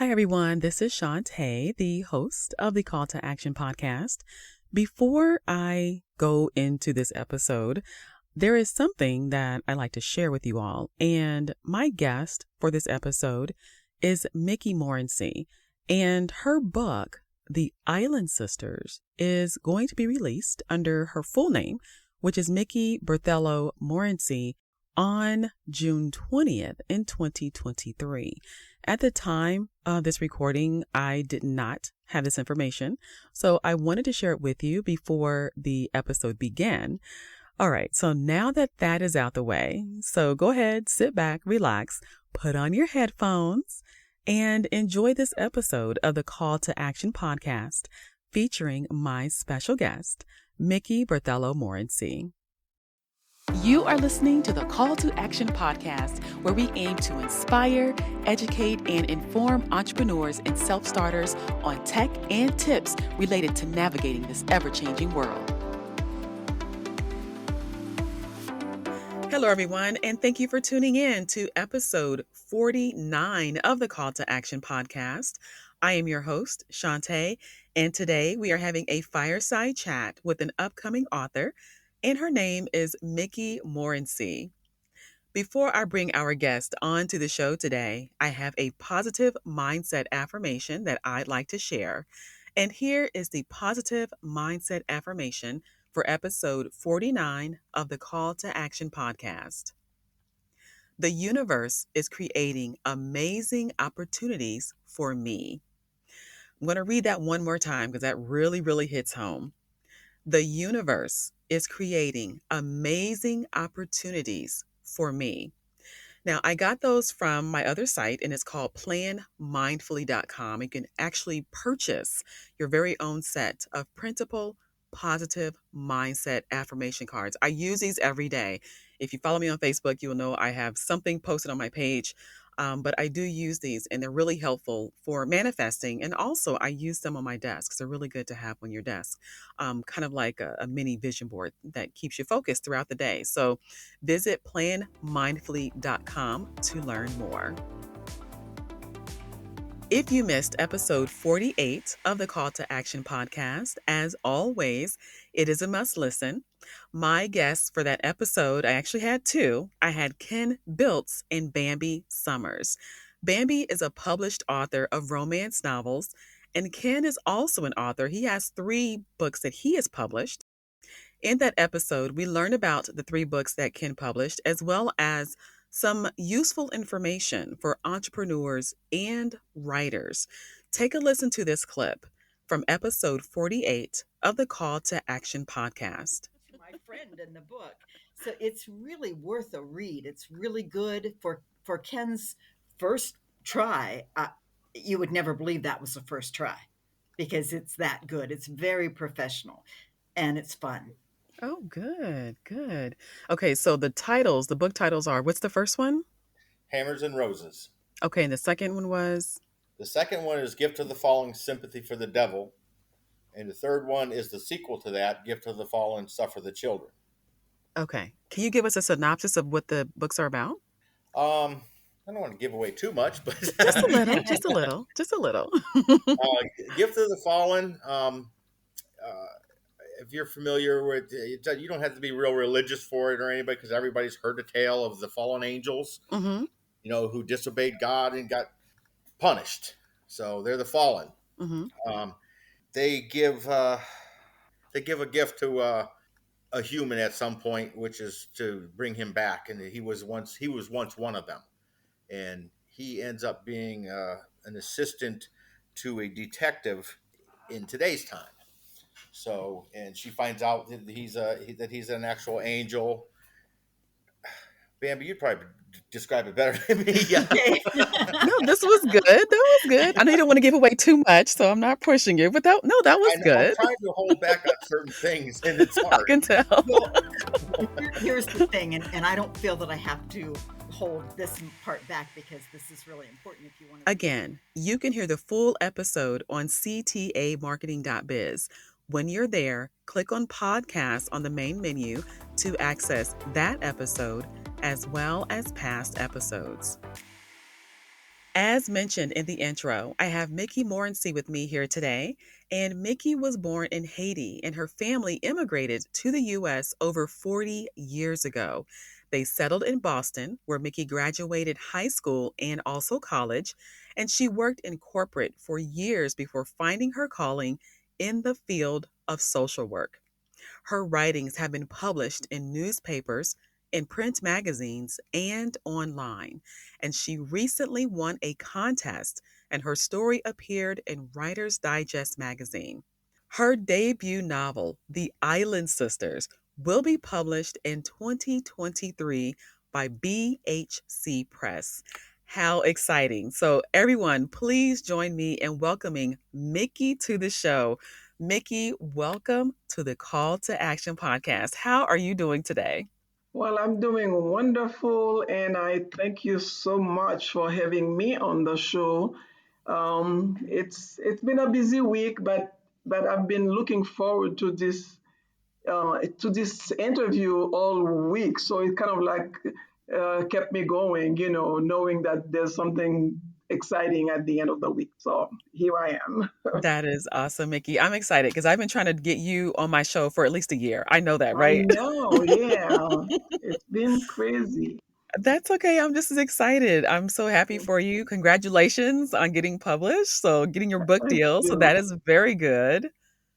Hi, everyone. This is Shantae, the host of the Call to Action podcast. Before I go into this episode, there is something that I like to share with you all. And my guest for this episode is Micki Morency. And her book, The Island Sisters, is going to be released under her full name, which is Micki Morency, on June 20th in 2023. At the time of this recording, I did not have this information, so I wanted to share it with you before the episode began. All right, so now that that is out the way, so go ahead, sit back, relax, put on your headphones, and enjoy this episode of the Call to Action podcast featuring my special guest, Micki Morency. You are listening to the Call to Action podcast, where we aim to inspire, educate, and inform entrepreneurs and self-starters on tech and tips related to navigating this ever-changing world. Hello, everyone, and thank you for tuning in to episode 49 of the Call to Action podcast. I am your host, Shantae, and today we are having a fireside chat with an upcoming author, and her name is Micki Morency. Before I bring our guest on to the show today, I have a positive mindset affirmation that I'd like to share. And here is the positive mindset affirmation for episode 49 of the Call to Action podcast. The universe is creating amazing opportunities for me. I'm going to read that one more time because that really hits home. The universe is creating amazing opportunities for me. Now, I got those from my other site, and it's called planmindfully.com. You can actually purchase your very own set of printable, positive mindset affirmation cards. I use these every day. If you follow me on Facebook, you will know I have something posted on my page. But I do use these, and they're really helpful for manifesting. And also, I use them on my desk. They're really good to have on your desk, kind of like a mini vision board that keeps you focused throughout the day. So visit planmindfully.com to learn more. If you missed episode 48 of the Call to Action podcast, as always, it is a must listen. My guests for that episode, I actually had two. I had Ken Biltz and Bambi Summers. Bambi is a published author of romance novels, and Ken is also an author. He has 3 books that he has published. In that episode, we learned about the 3 books that Ken published, as well as some useful information for entrepreneurs and writers. Take a listen to this clip from episode 48 of the Call to Action podcast. My friend in the book. So it's really worth a read. It's really good for Ken's first try. You would never believe that was the first try because it's that good. It's very professional and it's fun. Oh, good. Okay, so the book titles are, what's the first one? Hammers and Roses. Okay, and the second one was? The second one is Gift of the Fallen, Sympathy for the Devil. And the third one is the sequel to that, Gift of the Fallen, Suffer the Children. Okay. Can you give us a synopsis of what the books are about? I don't want to give away too much, but just a little. Gift of the Fallen. If you're familiar with it, you don't have to be real religious for it or anybody, because everybody's heard the tale of the fallen angels, who disobeyed God and got punished. So they're the fallen. They give a gift to a human at some point, which is to bring him back, and he was once one of them, and he ends up being an assistant to a detective in today's time. So, and she finds out that he's an actual angel. Bambi, you'd probably describe it better than me. No, this was good. That was good. I know you don't want to give away too much, so I'm not pushing you. But that was good. I'm trying to hold back on certain things, and it's hard. I can tell. Well, here's the thing, and I don't feel that I have to hold this part back because this is really important. If you want to. Again, you can hear the full episode on ctamarketing.biz. When you're there, click on podcast on the main menu to access that episode as well as past episodes. As mentioned in the intro, I have Micki Morency with me here today. And Micki was born in Haiti, and her family immigrated to the U.S. over 40 years ago. They settled in Boston, where Micki graduated high school and also college, and she worked in corporate for years before finding her calling in the field of social work. Her writings have been published in newspapers, in print magazines, and online. And she recently won a contest, and her story appeared in Writer's Digest magazine. Her debut novel, The Island Sisters, will be published in 2023 by BHC Press. How exciting! So, everyone, please join me in welcoming Micki to the show. Micki, welcome to the Call to Action podcast. How are you doing today? Well, I'm doing wonderful, and I thank you so much for having me on the show. It's been a busy week, but I've been looking forward to this interview all week. So it kind of like kept me going, knowing that there's something exciting at the end of the week. So here I am. That is awesome, Micki. I'm excited because I've been trying to get you on my show for at least a year. I know that, I right? know, yeah, it's been crazy. That's okay. I'm just as excited. I'm so happy for you. Congratulations on getting published. So, getting your book Thank deal. So, you, that is very good.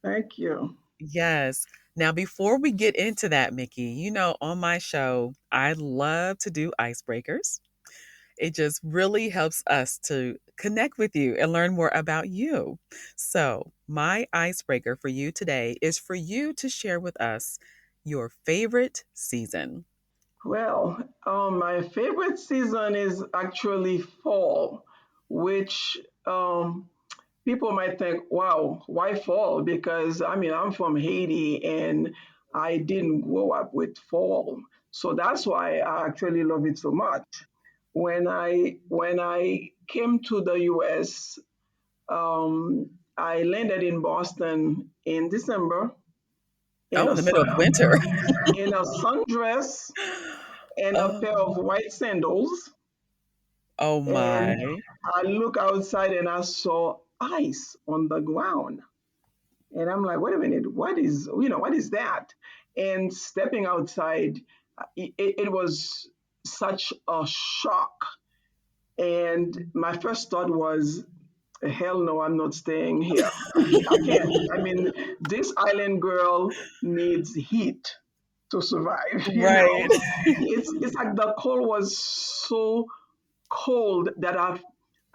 thank you. Yes. Now, before we get into that, Mickey, on my show, I love to do icebreakers. It just really helps us to connect with you and learn more about you. So, my icebreaker for you today is for you to share with us your favorite season. Well, my favorite season is actually fall, which people might think, wow, why fall? Because I mean, I'm from Haiti and I didn't grow up with fall. So that's why I actually love it so much. When I came to the US, I landed in Boston in December in Oh, in a the middle sun of winter. in a sundress and a pair of Oh, white sandals. oh And my. I look outside and I saw ice on the ground. And I'm like, wait a minute, what is that? And stepping outside, it was such a shock. And my first thought was, hell no, I'm not staying here. I can't. I mean, this island girl needs heat to survive, Right. It's like the cold was so cold that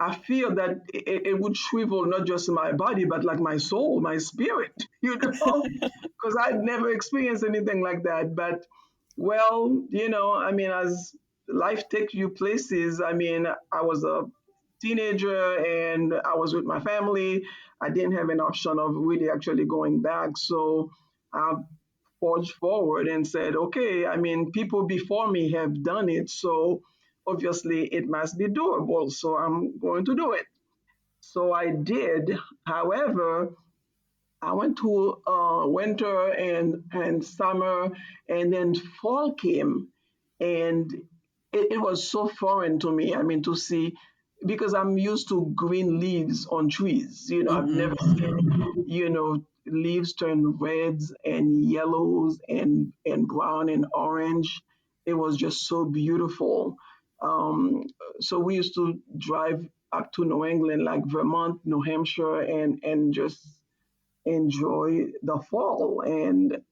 I feel that it would shrivel not just my body, but like my soul, my spirit, because I'd never experienced anything like that. But, well, I mean, as life takes you places, I mean, I was a teenager and I was with my family. I didn't have an option of really actually going back. So I forged forward and said, okay, I mean, people before me have done it. So obviously it must be doable. So I'm going to do it. So I did. However, I went to winter and summer, and then fall came, and it was so foreign to me. I mean, to see, because I'm used to green leaves on trees. I've never Mhm. seen, leaves turn reds and yellows and brown and orange. It was just so beautiful. Um, so we used to drive up to New England, like Vermont, New Hampshire, and just enjoy the fall. And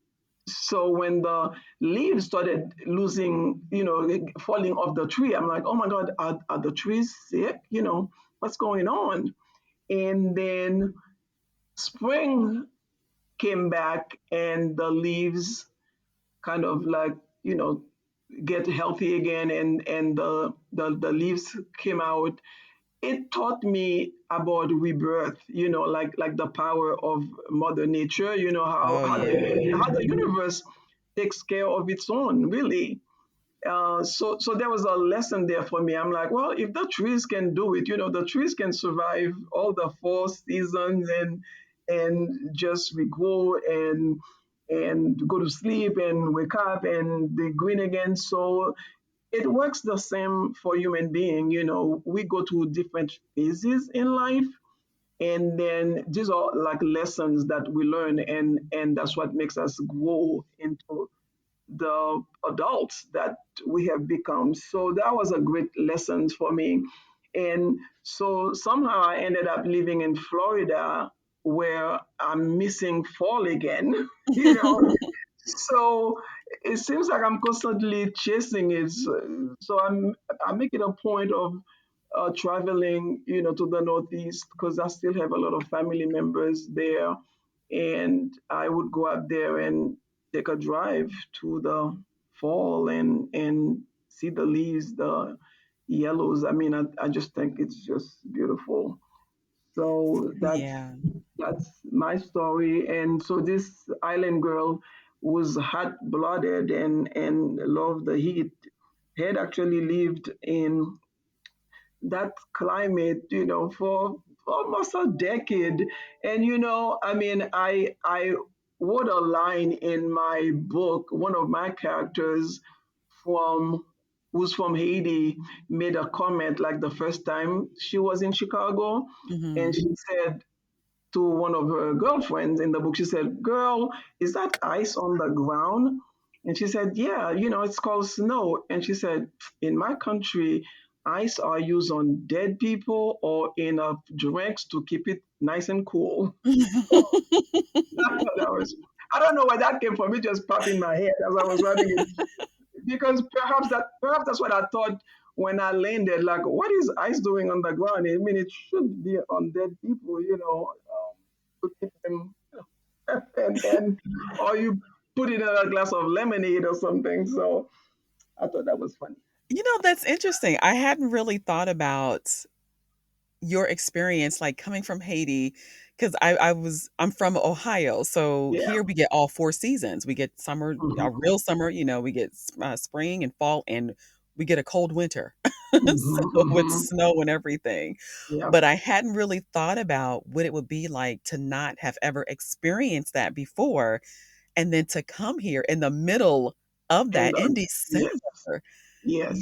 so when the leaves started losing, falling off the tree, I'm like, oh my God, are the trees sick? What's going on? And then spring came back and the leaves kind of like, get healthy again and the leaves came out. It taught me about rebirth, like the power of mother nature, how Oh, how yeah. the, how the universe takes care of its own, really. So there was a lesson there for me. I'm like, well, if the trees can do it, the trees can survive all the four seasons and just regrow and go to sleep and wake up and be green again. So it works the same for human being. We go through different phases in life, and then these are like lessons that we learn, and that's what makes us grow into the adults that we have become. So that was a great lesson for me. And so somehow I ended up living in Florida, where I'm missing fall again, you know. So it seems like I'm constantly chasing it. So I make it a point of traveling, to the Northeast, because I still have a lot of family members there, and I would go out there and take a drive to the fall and see the leaves, the yellows. I mean, I just think it's just beautiful. So Yeah. that's my story. And so this island girl was hot blooded and loved the heat, had actually lived in that climate, for almost a decade. And I mean, I wrote a line in my book. One of my characters from who's from Haiti made a comment like the first time she was in Chicago, and Hmm. she said to one of her girlfriends in the book, she said, "Girl, is that ice on the ground?" And she said, "Yeah, it's called snow." And she said, "In my country, ice are used on dead people or in drinks to keep it nice and cool." That was, I don't know where that came from. It just popped in my head as I was writing it, because perhaps that's what I thought when I landed. Like, what is ice doing on the ground? I mean, it should be on dead people, to keep them, and or you put it in a glass of lemonade or something. So I thought that was funny. That's interesting. I hadn't really thought about your experience, like, coming from Haiti, because I'm from Ohio, so Yeah. here we get all 4 seasons. We get summer, a Hmm. real summer, we get spring and fall, and we get a cold winter, so Hmm. with Hmm. snow and everything. Yeah. But I hadn't really thought about what it would be like to not have ever experienced that before, and then to come here in the middle of And that in yes, December, yes.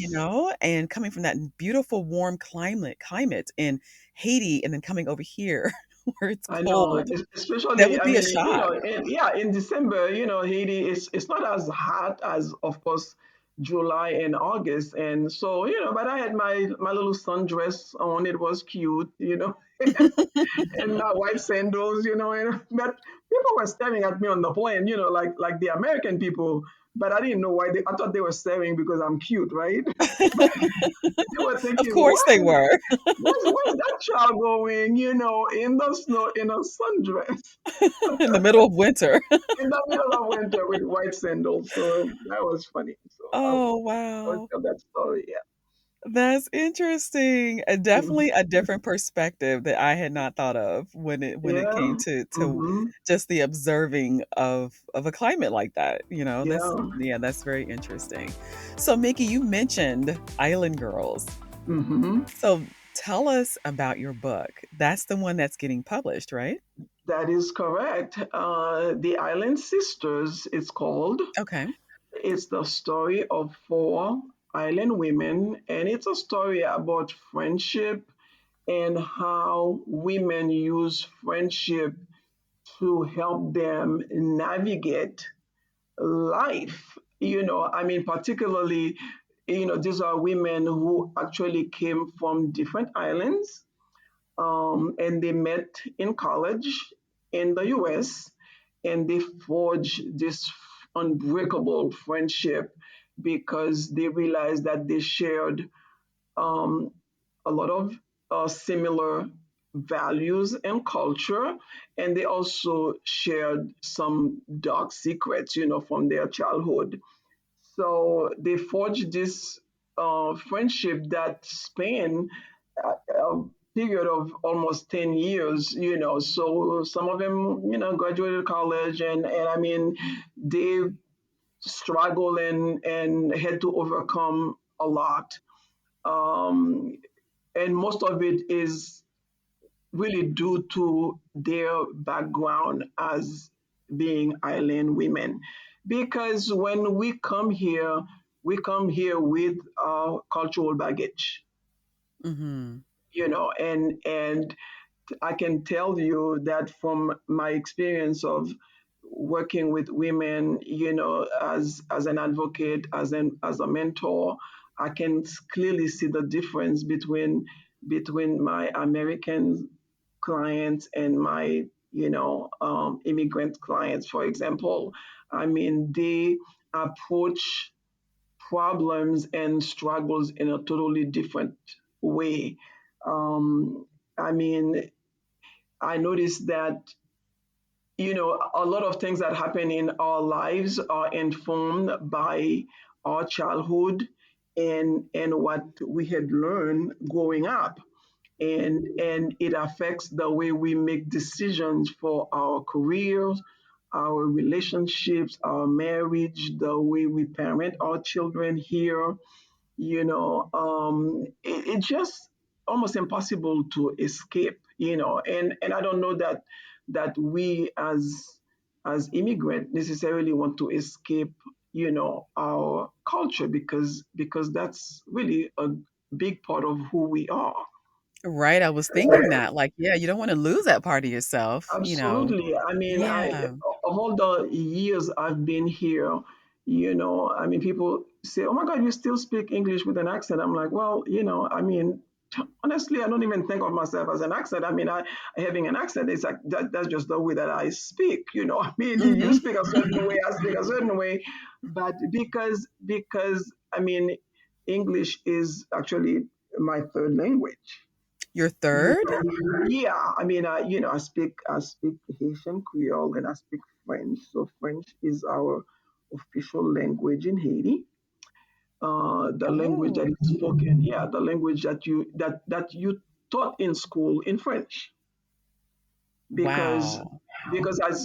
and coming from that beautiful warm climate in Haiti, and then coming over here where it's I know, cold. That especially, would I be a mean, shock. yeah, in December, Haiti is it's not as hot as, of course, July and August, and so but I had my little sundress on. It was cute, and my white sandals, but people were staring at me on the plane, like the American people, but I didn't know why. I thought they were staring because I'm cute, right? They were Of thinking, course they were. where's that child going, in the snow in a sundress In the middle of winter. in the middle of winter with white sandals. So that was funny. So Oh, I would wow. tell that story. Yeah. That's interesting. Definitely Mhm. a different perspective that I had not thought of when it Yeah. came to Hmm. just the observing of a climate like that. Yeah. That's very interesting. So, Mickey, you mentioned Island Girls. Hmm. So, tell us about your book. That's the one that's getting published, right? That is correct. The Island Sisters, it's called. Okay. It's the story of four island women, and it's a story about friendship and how women use friendship to help them navigate life. I mean, particularly, these are women who actually came from different islands, and they met in college in the US, and they forged this unbreakable friendship because they realized that they shared um, a lot of similar values and culture, and they also shared some dark secrets, from their childhood. So they forged this friendship that spanned a period of almost 10 years, So some of them, graduated college, and I mean, they struggle and had to overcome a lot. Um, and most of it is really due to their background as being island women. Because when we come here, we come here with our cultural baggage, Mm-hmm. and I can tell you that from my experience of working with women, as an advocate, as a mentor, I can clearly see the difference between my American clients and my immigrant clients, for example. I mean, they approach problems and struggles in a totally different way. Um, I mean, I noticed that, a lot of things that happen in our lives are informed by our childhood and what we had learned growing up. And it affects the way we make decisions for our careers, our relationships, our marriage, the way we parent our children here. It's just almost impossible to escape. And I don't know that we as immigrants necessarily want to escape, our culture, because that's really a big part of who we are. Right, I was thinking that, like, yeah, you don't wanna lose that part of yourself, you know? Absolutely. I mean, Yeah. of all the years I've been here, I mean, people say, "Oh my God, you still speak English with an accent." I'm like, well, I mean, honestly, I don't even think of myself as an accent. I mean, having an accent is like that's just the way that I speak. I mean, you Mhm. speak a certain way, I speak a certain way, but because I mean, English is actually my third language. Your 3rd? Yeah, I mean, I speak Haitian Creole and I speak French. So French is our official language in Haiti. The language that Oh, is spoken, yeah, the language that you taught in school in French, because wow.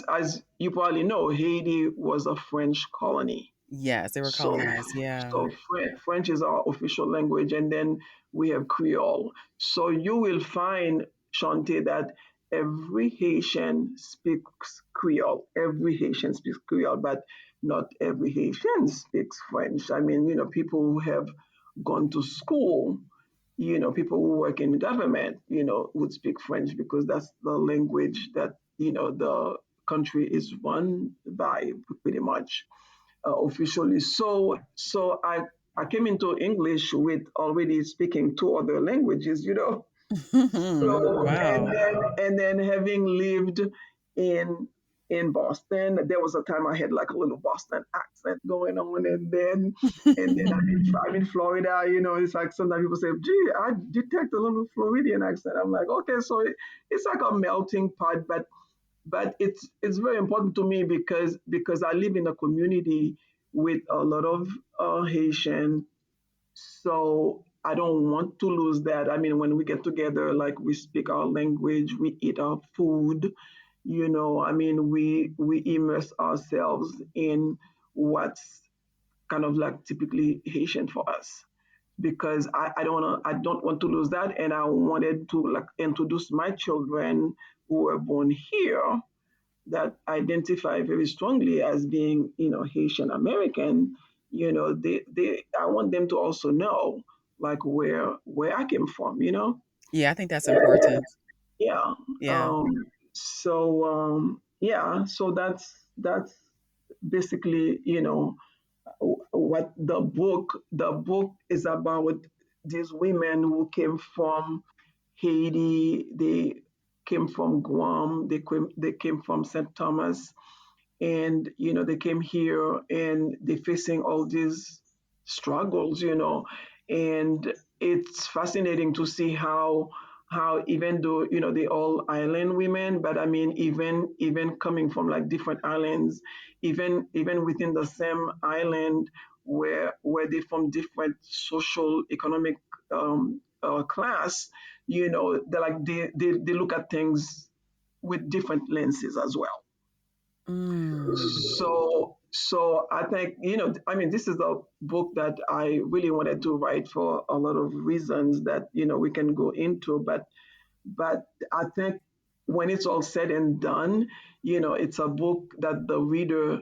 as you probably know, Haiti was a French colony. Yes, they were So, colonized, yeah. French is our official language, and then we have Creole. So you will find, Shante, that every Haitian speaks Creole. Every Haitian speaks Creole, but not every Haitian speaks French. I mean, people who have gone to school, people who work in government, would speak French because that's the language that, the country is run by pretty much, officially. So I came into English with already speaking two other languages. So and Wow. then and then having lived in in Boston, there was a time I had like a little Boston accent going on, and then I'm in Florida. It's like sometimes people say, "Gee, I detect a little Floridian accent." I'm like, okay, so it's like a melting pot, but it's very important to me because I live in a community with a lot of Haitian, so I don't want to lose that. I mean, when we get together, like we speak our language, we eat our food, I mean, we immerse ourselves in what's kind of like typically Haitian for us. Because I don't want to lose that, and I wanted to like introduce my children who were born here that identify very strongly as being, Haitian American. They I want them to also know like where I came from. Yeah, I think that's important. Yeah. Yeah. So that's basically, what the book is about. These women who came from Haiti, they came from Guam, they came from St. Thomas, and they came here and they're facing all these struggles. And it's fascinating to see how even though they all island women, but I mean, even coming from like different islands, even within the same island, where they from different social economic class, they look at things with different lenses as well. Mm. So I think, I mean, this is a book that I really wanted to write for a lot of reasons that, we can go into, but I think when it's all said and done, it's a book that the reader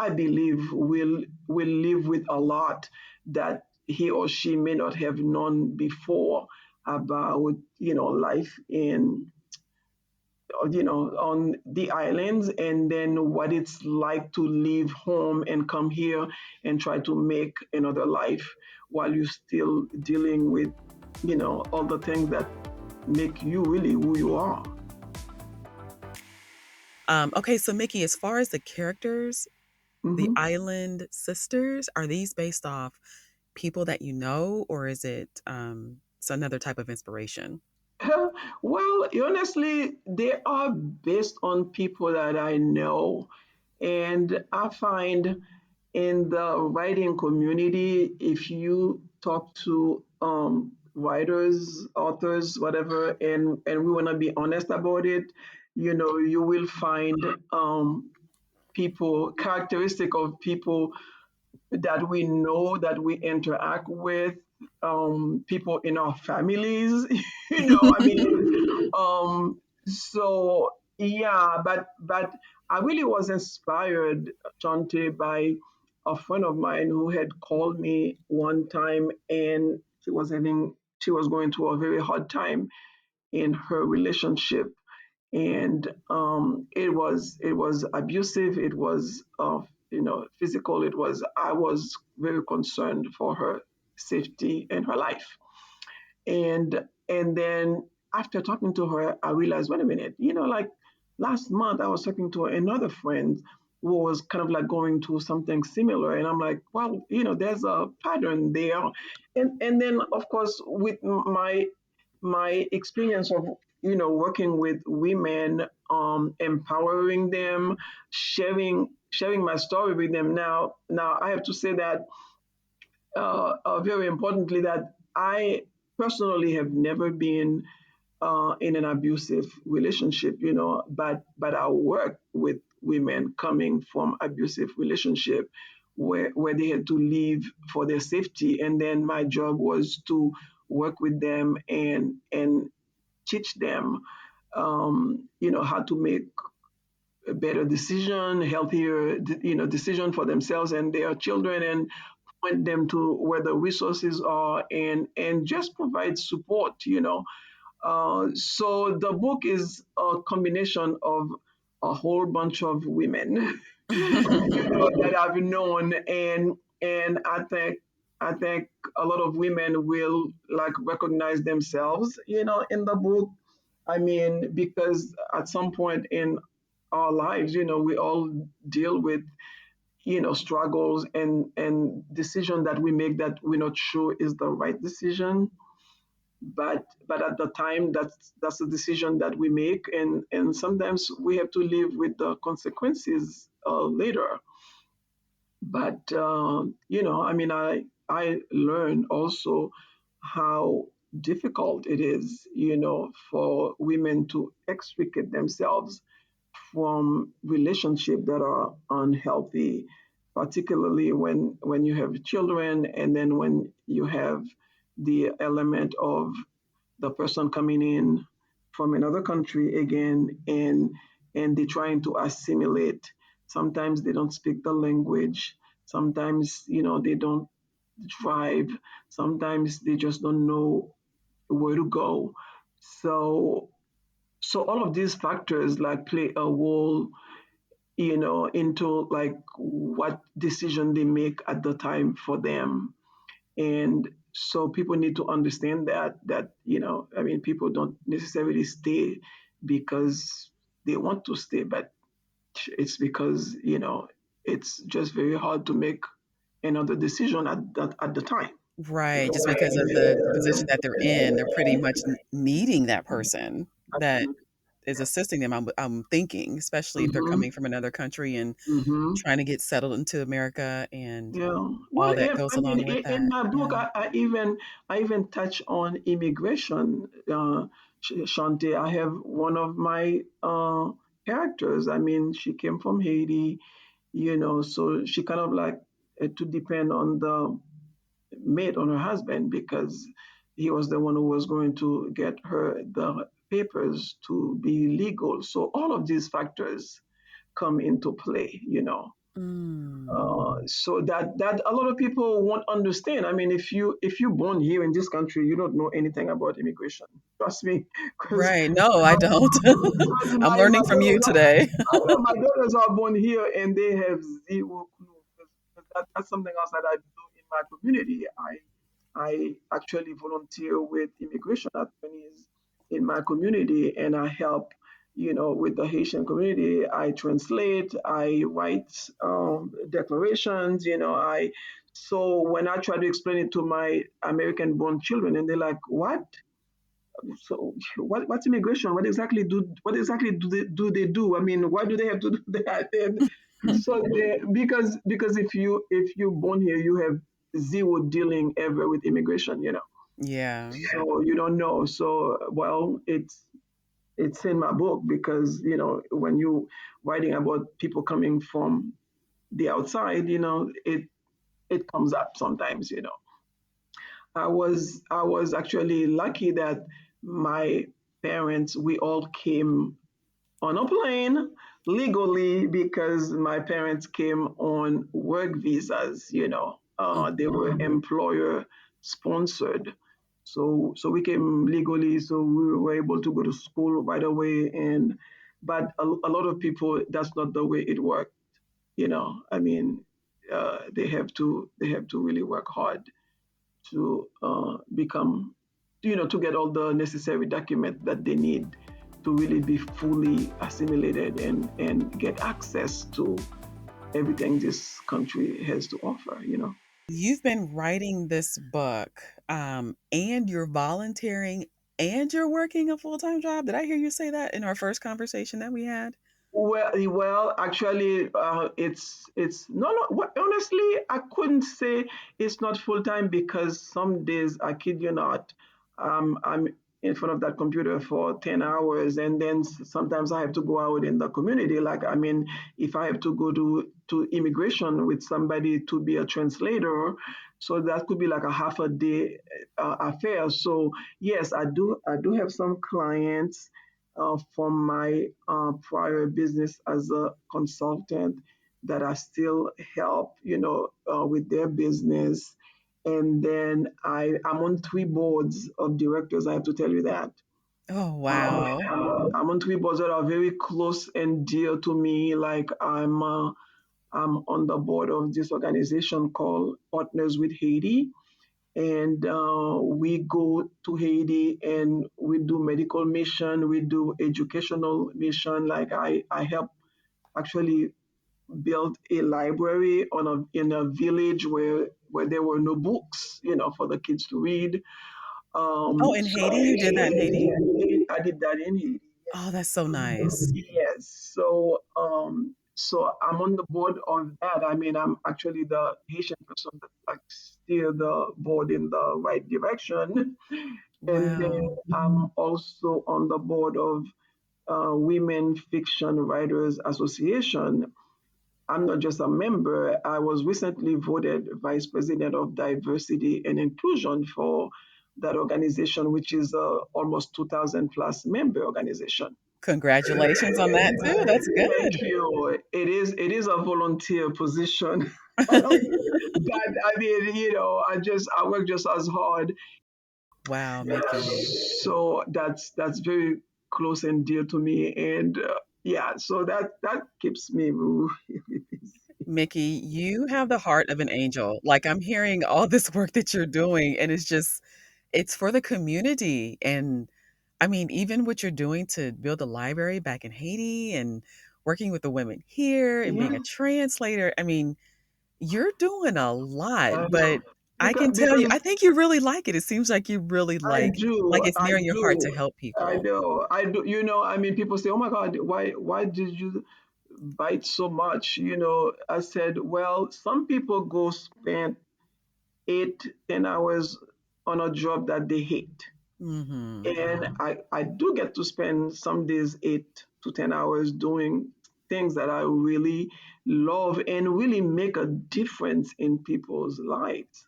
I believe will live with a lot that he or she may not have known before about life in on the islands, and then what it's like to leave home and come here and try to make another life while you're still dealing with all the things that make you really who you are. Okay, so Micki, as far as the characters, the Hmm. Island Sisters, are these based off people that you know, or is it it's another type of inspiration? Well, honestly, they are based on people that I know. And I find in the writing community, if you talk to writers, authors, whatever, and we want to be honest about it, you will find people, characteristic of people that we know, that we interact with, people in our families. I mean, so yeah, but I really was inspired, Chante, by a friend of mine who had called me one time, and she was going through a very hard time in her relationship, and it was abusive, it was physical, it was I was very concerned for her safety and her life. And then after talking to her, I realized, wait a minute, like last month I was talking to another friend who was kind of like going through something similar, and I'm like, well, there's a pattern there. And then of course with my experience of working with women, empowering them, sharing my story with them. Now I have to say that very importantly, that I personally have never been in an abusive relationship, but I work with women coming from abusive relationship where they had to leave for their safety, and then my job was to work with them and teach them, how to make a better decision, healthier, decision for themselves and their children, and point them to where the resources are, and just provide support. So the book is a combination of a whole bunch of women that I've known, and I think a lot of women will like recognize themselves, in the book. I mean, because at some point in our lives, we all deal with struggles and decision that we make that we're not sure is the right decision, but at the time that's the decision that we make, and sometimes we have to live with the consequences later. But I mean, I learned also how difficult it is, for women to extricate themselves from relationships that are unhealthy, particularly when you have children, and then when you have the element of the person coming in from another country again, and they're trying to assimilate. Sometimes they don't speak the language. Sometimes they don't drive. Sometimes they just don't know where to go. So so all of these factors like play a role, into like what decision they make at the time for them. And so people need to understand that I mean, people don't necessarily stay because they want to stay, but it's because it's just very hard to make another decision at the time. Right, just because of the position that they're in, they're pretty much needing that person that Absolutely. is assisting them. I'm thinking, especially if they're Mm-hmm. coming from another country and Mm-hmm. trying to get settled into America and Yeah. Well, all that goes I mean, along with in that. my book, Yeah. I even touch on immigration. Shante, I have one of my characters. I mean, she came from Haiti, so she kind of like had to depend on the mate, on her husband, because he was the one who was going to get her the papers to be legal. So all of these factors come into play. Mm. So that a lot of people won't understand. I mean, if you're born here in this country, you don't know anything about immigration. Trust me, because Right. No, I don't. I'm learning my from you daughters are, today. I know my daughters are born here and they have zero clue. 'Cause that's something else that I do in my community. I actually volunteer with immigration attorneys in my community, and I help, with the Haitian community. I translate, I write declarations. I so when I try to explain it to my American-born children, and they're like, "What? So what's immigration? What exactly do they do? I mean, why do they have to do that?" And so because if you're born here, you have zero dealing ever with immigration. Yeah. So you don't know. So well, it's in my book because when you writing about people coming from the outside, it comes up sometimes. I was actually lucky that my parents, we all came on a plane legally because my parents came on work visas. They were Mhm. employer sponsored. So we came legally, so we were able to go to school right away. But a lot of people, that's not the way it worked. I mean, they have to really work hard to become, to get all the necessary documents that they need to really be fully assimilated and get access to everything this country has to offer. You've been writing this book, and you're volunteering and you're working a full-time job. Did I hear you say that in our first conversation that we had? Well, actually, it's no, no. Honestly, I couldn't say it's not full time because some days, I kid you not, I'm in front of that computer for 10 hours, and then sometimes I have to go out in the community. Like, I mean, if I have to go to immigration with somebody to be a translator, so that could be like a half a day affair. So yes, I do have some clients from my prior business as a consultant that I still help, with their business. And then I'm on three boards of directors. I have to tell you that. Oh, Um, wow. I'm on three boards that are very close and dear to me. Like I'm on the board of this organization called Partners with Haiti, and we go to Haiti and we do medical mission, we do educational mission. Like I help actually build a library in a village where there were no books, for the kids to read. Oh, in So Haiti? You did that in Haiti? I did that in Haiti. Oh, that's so nice. Yes. So I'm on the board of that. I mean, I'm actually the Haitian person that like steer the board in the right direction. And then Wow. I'm also on the board of Women Fiction Writers Association. I'm not just a member. I was recently voted vice president of diversity and inclusion for that organization, which is almost 2,000 plus member organization. Congratulations on that too. That's Thank good. you. It is a volunteer position, but I mean, I work just as hard. Wow, Mickey. So that's very close and dear to me, and yeah, so that keeps me really busy. Mickey, you have the heart of an angel. Like, I'm hearing all this work that you're doing, and it's for the community. And I mean, even what you're doing to build a library back in Haiti and working with the women here and being a Yeah, translator. I mean, you're doing a lot, I know but I can tell you, because I think you really like it. It seems like you really like it's I near your heart to do, help I people. know, I do. I mean, people say, "Oh my God, why did you bite so much?" I said, "Well, some people go spend 8, 10 hours on a job that they hate." Mhm. And I do get to spend some days 8 to 10 hours doing things that I really love and really make a difference in people's lives.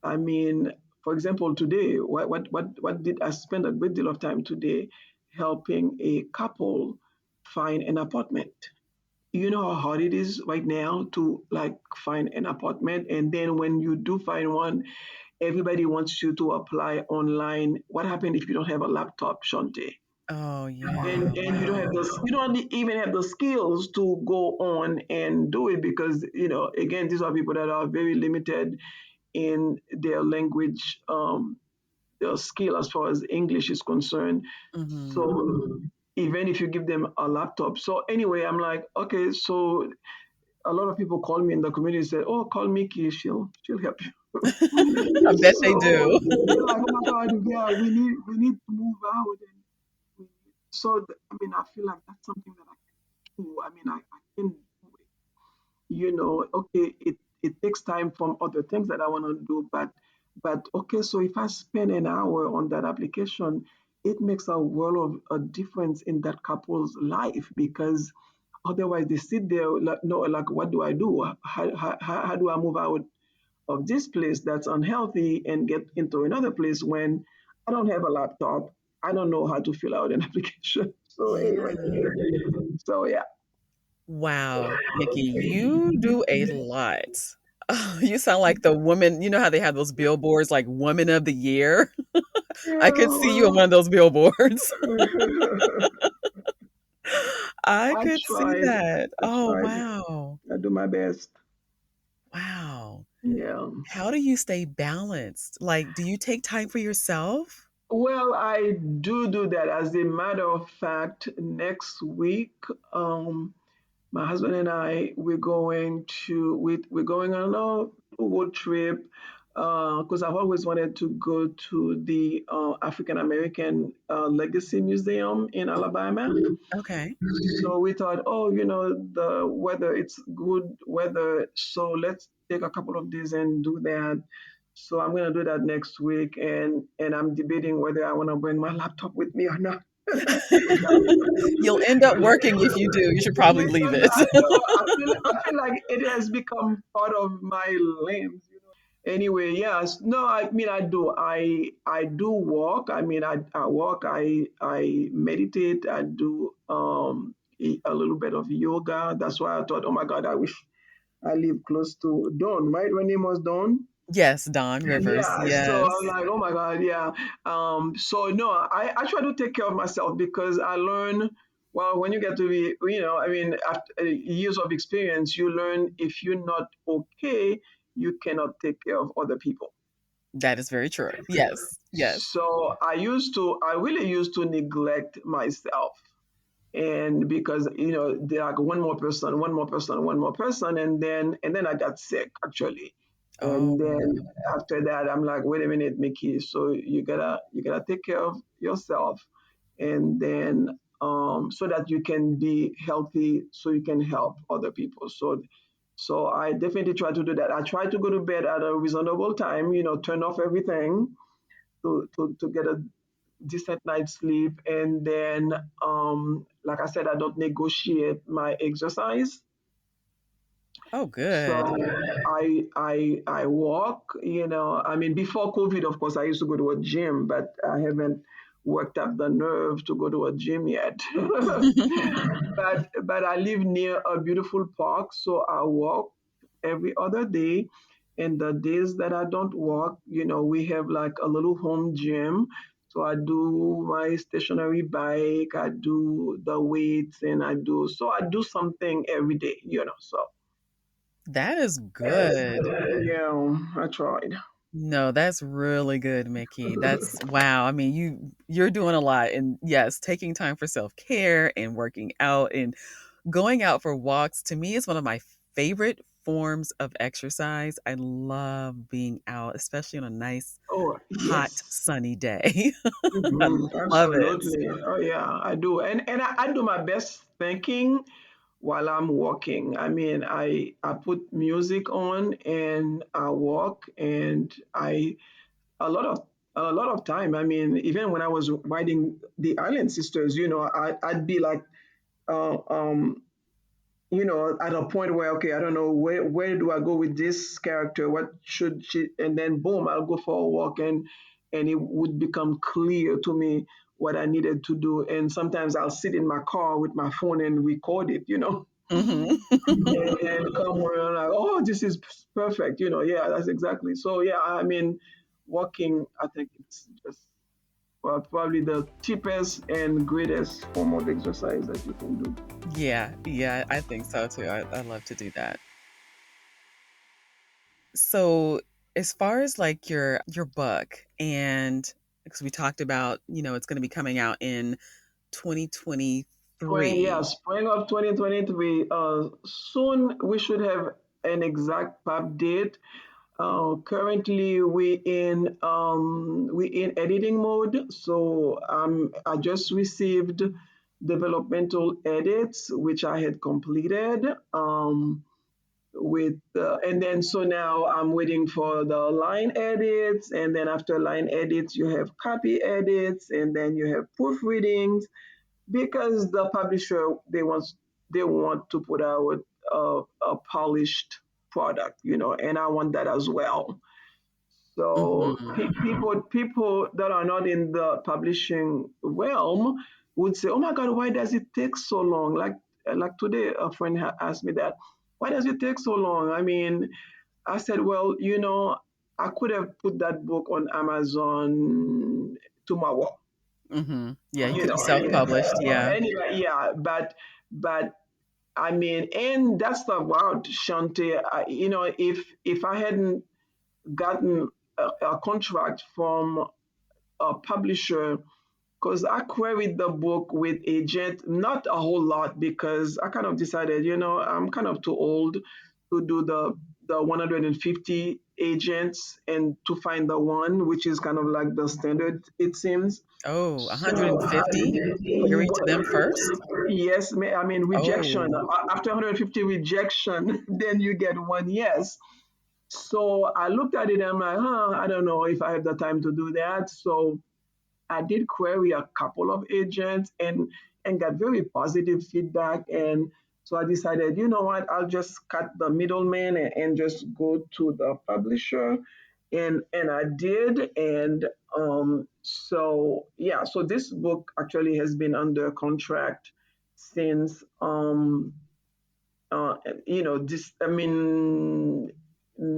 I mean, for example, today, what did I spend a great deal of time today helping a couple find an apartment? you know how hard it is right now to like find an apartment, and then when you do find one, everybody wants you to apply online. What happened if you don't have a laptop, Shante? Oh, yeah. And you don't have Wow. you don't even have the skills to go on and do it, because again, these are people that are very limited in their language, their skill as far as English is concerned. Mhm. So even if you give them a laptop. So anyway, I'm like, okay, so a lot of people call me in the community and say, oh, call Micki, she'll help you. I bet they So do. they're like, oh my God, yeah, we need to move out, and we need, I mean, I feel like that's something that I can do. I mean, I can do it. Okay, it takes time from other things that I want to do, but okay, so if I spend an hour on that application, it makes a world of a difference in that couple's life, because otherwise they sit there like, no, like, what do I do? How do I move out of this place that's unhealthy and get into another place when I don't have a laptop? I don't know how to fill out an application. So anyway, Yeah. so yeah. Wow, Mickey, you do a lot. You sound like the woman, you know how they have those billboards like Woman of the Year? I Yeah, could see you on one of those billboards. well, I I could see tried. that. I Oh, tried. wow. I do my best. Wow. Yeah. How do you stay balanced? Like, do you take time for yourself? Well, I do that. As a matter of fact, next week, my husband and I, we're going on a road trip, because I've always wanted to go to the African American Legacy Museum in Alabama. Okay. So we thought, oh, the weather, it's good weather. So let's take a couple of days and do that. So I'm gonna do that next week, and I'm debating whether I want to bring my laptop with me or not. You'll end up working if you do. You should probably leave Because it. I know I feel like it has become part of my limbs. Anyway, yes, no, I mean, I do walk. I mean, I walk. I meditate. I do a little bit of yoga. That's why I thought, oh my God, I wish I live close to Dawn. Right, her name was Dawn. Yes, Dawn Rivers. Yeah, so I'm Yes. like, oh my God, yeah. So no, I try to take care of myself, because I learn, well, when you get to be, I mean, after years of experience, you learn if you're not okay, you cannot take care of other people. That is very true. Yes. Yes. So I really used to neglect myself, and because they're like one more person, one more person, one more person, and then I got sick actually, and Oh, then after that I'm like, wait a minute, Mickey, so you gotta take care of yourself, and then so that you can be healthy, so you can help other people. So I definitely try to do that. I try to go to bed at a reasonable time, turn off everything to get a decent night's sleep. And then, like I said, I don't negotiate my exercise. oh, So good. I walk. I mean, before COVID, of course, I used to go to a gym, but I haven't worked up the nerve to go to a gym yet. But I live near a beautiful park, so I walk every other day. And the days that I don't walk, we have like a little home gym. So I do my stationary bike, I do the weights, and I do something every day, So That is good. yeah, I tried. No, that's really good, Mickey. That's wow. I mean, you're doing a lot, and yes, taking time for self-care and working out and going out for walks to me is one of my favorite forms of exercise. I love being out, especially on a nice, Oh hot, yes. sunny day. I love it. Absolutely. Oh yeah, I do. And I do my best thinking while I'm walking. I mean, I put music on and I walk, and I a lot of time. I mean, even when I was writing the Island Sisters, I'd be like, uh, um, at a point where, okay, I don't know where do I go with this character? What should she? And then boom, I'll go for a walk, and it would become clear to me what I needed to do. And sometimes I'll sit in my car with my phone and record it. Hmm. and come around like, oh, this is perfect. Yeah, that's exactly. So yeah, I mean, walking, I think it's just probably the cheapest and greatest form of exercise that you can do. Yeah, yeah, I think so too. I love to do that. So, as far as like your book, and because we talked about, it's going to be coming out in Yeah, 2023. spring of 2023. Soon we should have an exact pub date. Currently, we in editing mode. So I just received developmental edits, which I had completed. And then so now I'm waiting for the line edits, and then after line edits, you have copy edits, and then you have proofreadings because the publisher they want to put out a polished product, and I want that as well. So Hmm. people that are not in the publishing realm would say, "Oh my God, why does it take so long?" Like today, a friend asked me that, "Why does it take so long?" I mean, I said, "Well, I could have put that book on Amazon tomorrow." Hmm. Yeah, you You could have know, self-published. Yeah. anyway, yeah, but I mean, and that's the wild Shante. If I hadn't gotten a contract from a publisher, because I queried the book with agent, not a whole lot, because I kind of decided, I'm kind of too old to do the 150 agents and to find the one, which is kind of like the standard, it seems. Oh, So 150? Query to them first? yes, I mean rejection. Oh. After 150 rejection, then you get one yes. So I looked at it and I'm like, I don't know if I have the time to do that. So I did query a couple of agents and got very positive feedback. And so I decided, you know what, I'll just cut the middleman and just go to the publisher. And I did. And so yeah, so this book actually has been under contract since uh, this, I mean,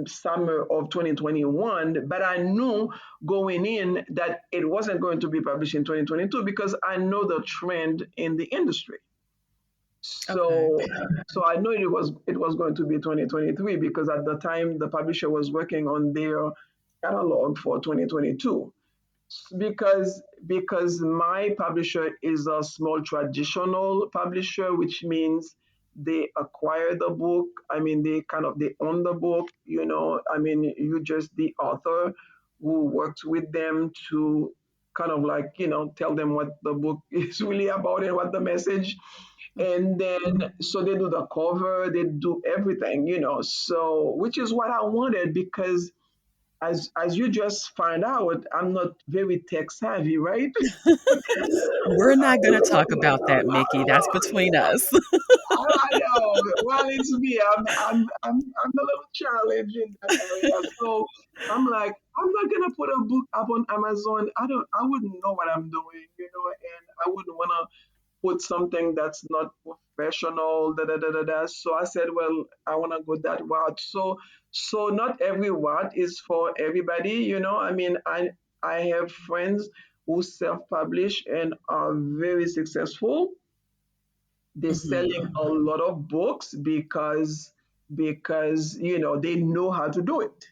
summer of 2021, but I knew going in that it wasn't going to be published in 2022 because I know the trend in the industry. Okay. So I know it was going to be 2023 because at the time the publisher was working on their catalog for 2022 because my publisher is a small traditional publisher, which means they acquire the book. I mean, they own the book. I mean, you just the author who works with them to kind of like tell them what the book is really about and what the message. And then so they do the cover, they do everything. So which is what I wanted because as you just find out, I'm not very tech savvy, right? We're not going to talk about that, Mickey. That's between us. I know. Well, it's me. I'm a little challenged in that area. So I'm like, I'm not gonna put a book up on Amazon. I wouldn't know what I'm doing, and I wouldn't wanna put something that's not professional, da da da da da. So I said, well, I want to go that route. So not every route is for everybody, I mean, I have friends who self-publish and are very successful. They're Hmm. selling a lot of books because they know how to do it.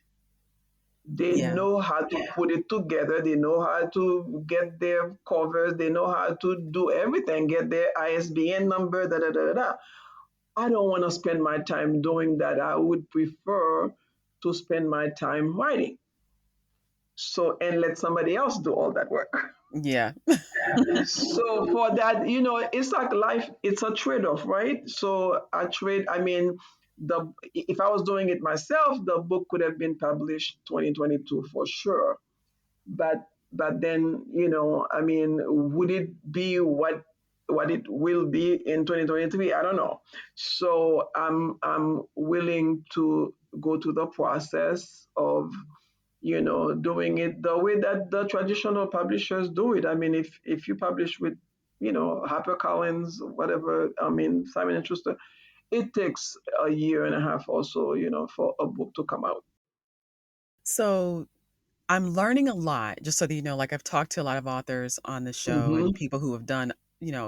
They Yeah. know how to put it together. They know how to get their covers. They know how to do everything, get their ISBN number, da da da da. Da. I don't want to spend my time doing that. I would prefer to spend my time writing. So, and let somebody else do all that work. Yeah. So for that, it's like life, it's a trade-off, right? So I mean, the if I was doing it myself, the book could have been published 2022 for sure. But then, I mean, would it be what it will be in 2023? I don't know. So I'm willing to go to the process of doing it the way that the traditional publishers do it. I mean, if you publish with HarperCollins, whatever, I mean, Simon and Schuster, it takes a year and a half or so, for a book to come out. So I'm learning a lot, just so that you know, like I've talked to a lot of authors on the show and Mm-hmm. people who have done,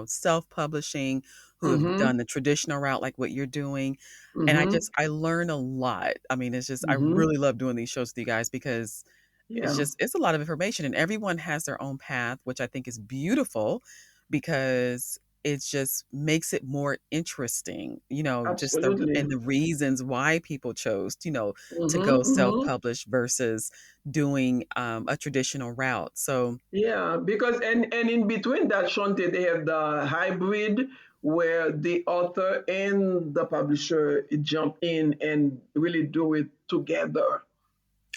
self-publishing, who have Mm-hmm. done the traditional route like what you're doing. And Mm-hmm. I learn a lot. I mean, it's just I Mm-hmm. really love doing these shows with you guys because Yeah, it's a lot of information and everyone has their own path, which I think is beautiful because it just makes it more interesting, just absolutely. the reasons why people chose, to Mm-hmm. go Mm-hmm. self-published versus doing a traditional route. So, Yeah, because and in between that, Shante, they have the hybrid where the author and the publisher jump in and really do it together.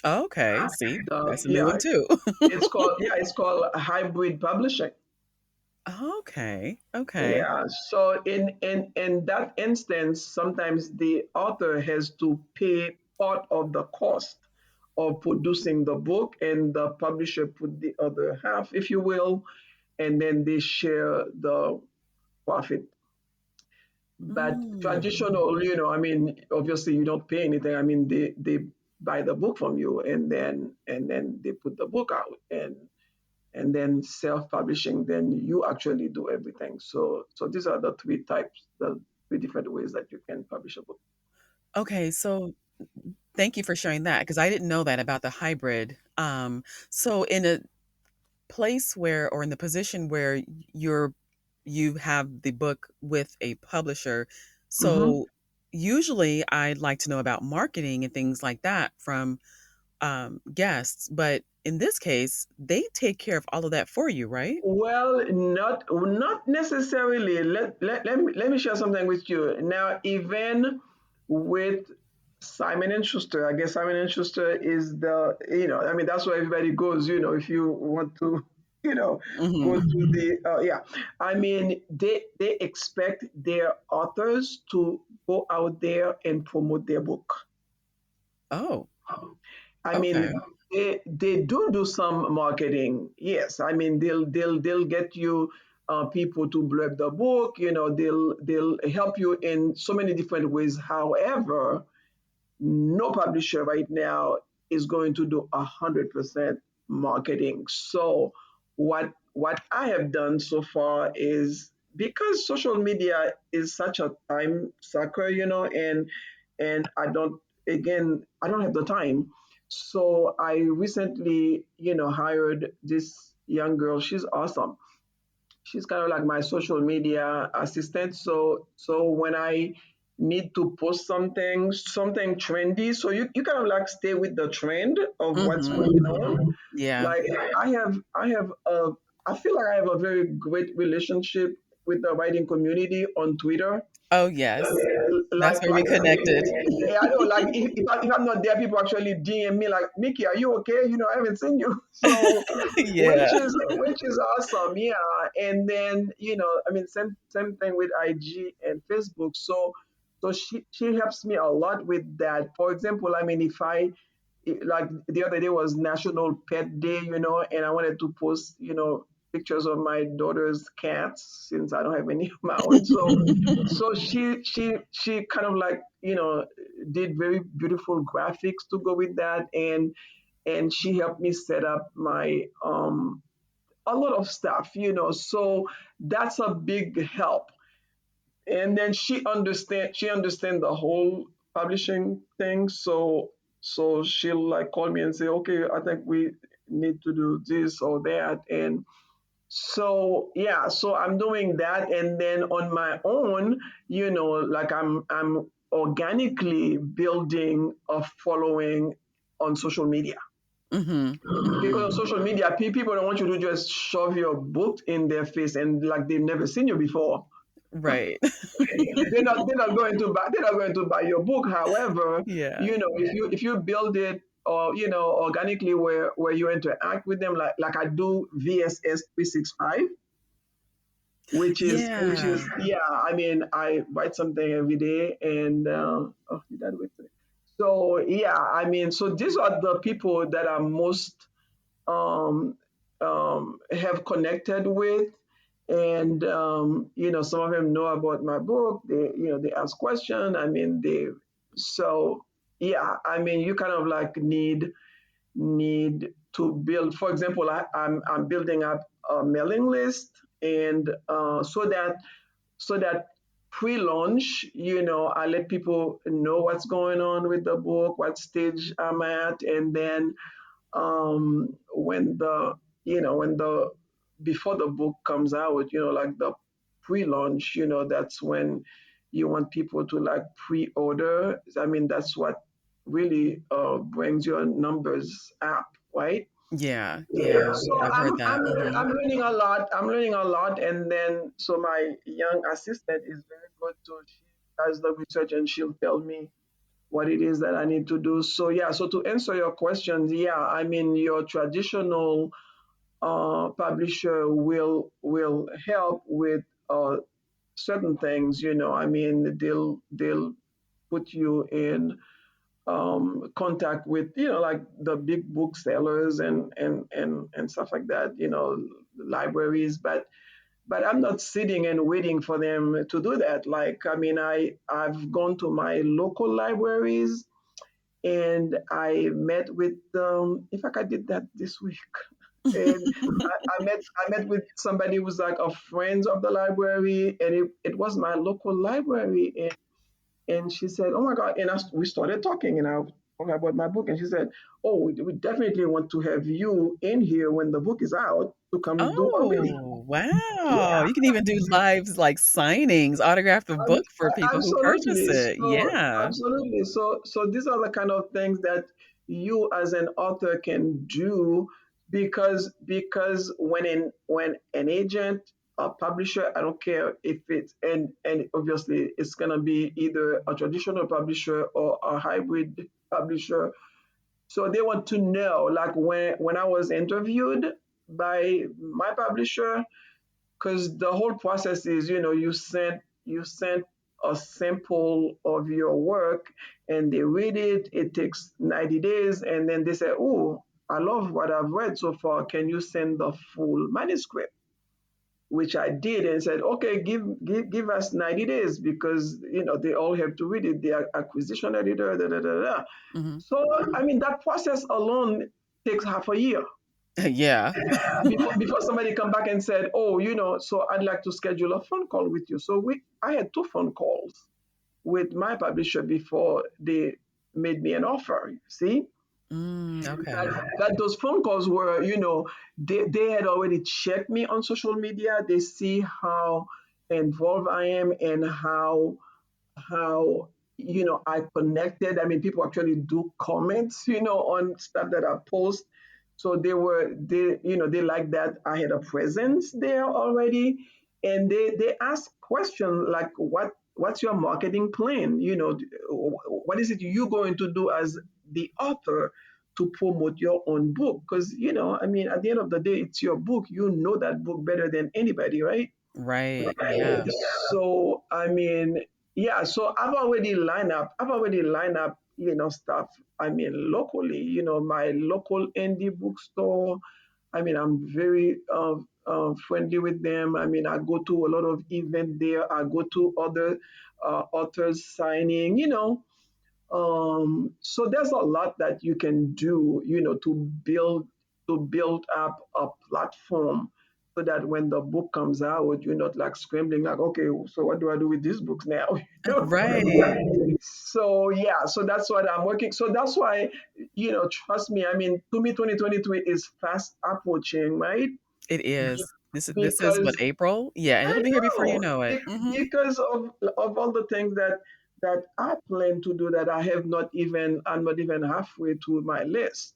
okay, see, The that's a new Yeah, one too. it's called hybrid publishing. Okay. Okay. Yeah, so in that instance, sometimes the author has to pay part of the cost of producing the book, and the publisher put the other half, if you will, and then they share the profit. But Mm. traditional, I mean, obviously you don't pay anything. I mean, they buy the book from you, and then they put the book out, and then self-publishing, then you actually do everything. So these are the three different ways that you can publish a book. Okay, so thank you for sharing that because I didn't know that about the hybrid. So in a place where or in the position where you have the book with a publisher, Hmm. so usually I'd like to know about marketing and things like that from guests, but in this case, they take care of all of that for you, right? Well, not necessarily. Let me share something with you. Now, even with Simon and Schuster, I guess Simon and Schuster is I mean, that's where everybody goes, if you want to, go Hmm. to yeah. I mean, they expect their authors to go out there and promote their book. Oh, I mean, okay. they do some marketing. Yes, I mean they'll get you people to blurb the book. They'll help you in so many different ways. However, no publisher right now is going to do 100% marketing. So what I have done so far is, because social media is such a time sucker, and I don't have the time. So I recently, hired this young girl. She's awesome. She's kind of like my social media assistant. So when I need to post something trendy, so you kind of like stay with the trend of what's Hmm. going on. Yeah. Like I feel like I have a very great relationship with the writing community on Twitter. Oh, yes. That's like where we like connected. yeah, I know, like if I'm not there, people actually DM me like, Mickey, are you okay? I haven't seen you. So Yeah. which is awesome. Yeah. And then, I mean, same thing with IG and Facebook. So she helps me a lot with that. For example, I mean, if I like the other day was National Pet Day, and I wanted to post, pictures of my daughter's cats since I don't have any of my own. So she kind of like, did very beautiful graphics to go with that, and she helped me set up my a lot of stuff, so that's a big help. And then she understand the whole publishing thing, so she'll like call me and say, okay, I think we need to do this or that. And so yeah, so I'm doing that, and then on my own, like I'm organically building a following on social media. Hmm. Because on social media, people don't want you to just shove your book in their face and like they've never seen you before. Right. They're not going to buy your book. However, Yeah. if you build it, or organically, where you interact with them, like I do VSS 365, which is Yeah. yeah. I mean, I write something every day, and oh, you done with it. So yeah, I mean, so these are the people that are most have connected with, and some of them know about my book. They ask questions. I mean, so yeah. I mean, you kind of like need to build. For example, I'm building up a mailing list, and so that pre-launch, I let people know what's going on with the book, what stage I'm at, and then when the before the book comes out, like the pre-launch, that's when you want people to like pre-order. I mean, that's what really brings your numbers up, right? Yeah, Yeah. yeah, So I've heard that. I'm learning a lot. I'm learning a lot, and then so my young assistant is very good too. She does the research and she'll tell me what it is that I need to do. So yeah, so to answer your questions, yeah, I mean your traditional publisher will help with certain things. I mean they'll put you in contact with like the big booksellers and stuff like that. Libraries, but I'm not sitting and waiting for them to do that. Like, I mean, I've gone to my local libraries and I met with in fact I did that this week. And I met with somebody who's like a friend of the library, and it was my local library. And she said, "Oh my God!" And we started talking, and I told her about my book, and she said, "Oh, we definitely want to have you in here when the book is out to come do a reading." Oh, wow. Yeah, You can even do live, like, signings, autograph the book for people who purchase absolutely. it. So Yeah. absolutely. So these are the kind of things that you as an author can do because when an agent, a publisher, I don't care if it's and obviously it's gonna be either a traditional publisher or a hybrid publisher. So they want to know, like when I was interviewed by my publisher, because the whole process is you sent a sample of your work and they read it. It takes 90 days, and then they say, "Oh, I love what I've read so far, can you send the full manuscript?" Which I did, and said, "Okay, give us 90 days because they all have to read it, the acquisition editor, da da da da." Mhm. So I mean that process alone takes half a year Yeah. before somebody come back and said, "Oh, so I'd like to schedule a phone call with you." So I had two phone calls with my publisher before they made me an offer. See, Okay. that those phone calls were, they had already checked me on social media. They see how involved I am and how I connected. I mean, people actually do comments, on stuff that I post. So they like that I had a presence there already, and they ask questions like, what's your marketing plan? What is it you're going to do as the author to promote your own book? Because I mean, at the end of the day, it's your book. You know that book better than anybody, right? Right. Right. Yeah. So I mean, yeah. So I've already lined up, stuff. I mean, locally, my local indie bookstore. I mean, I'm very friendly with them. I mean, I go to a lot of events there. I go to other authors signing. So there's a lot that you can do, to build up a platform so that when the book comes out, you're not like scrambling, like, okay, so what do I do with these books now? Right. So yeah, so that's what I'm working. So that's why, trust me. I mean, to me, 2023 is fast approaching, right? It is. This is what, Because April? Yeah, and I it'll be here before you know know it. Mhm. because of all the things that I plan to do that I'm not even halfway to my list.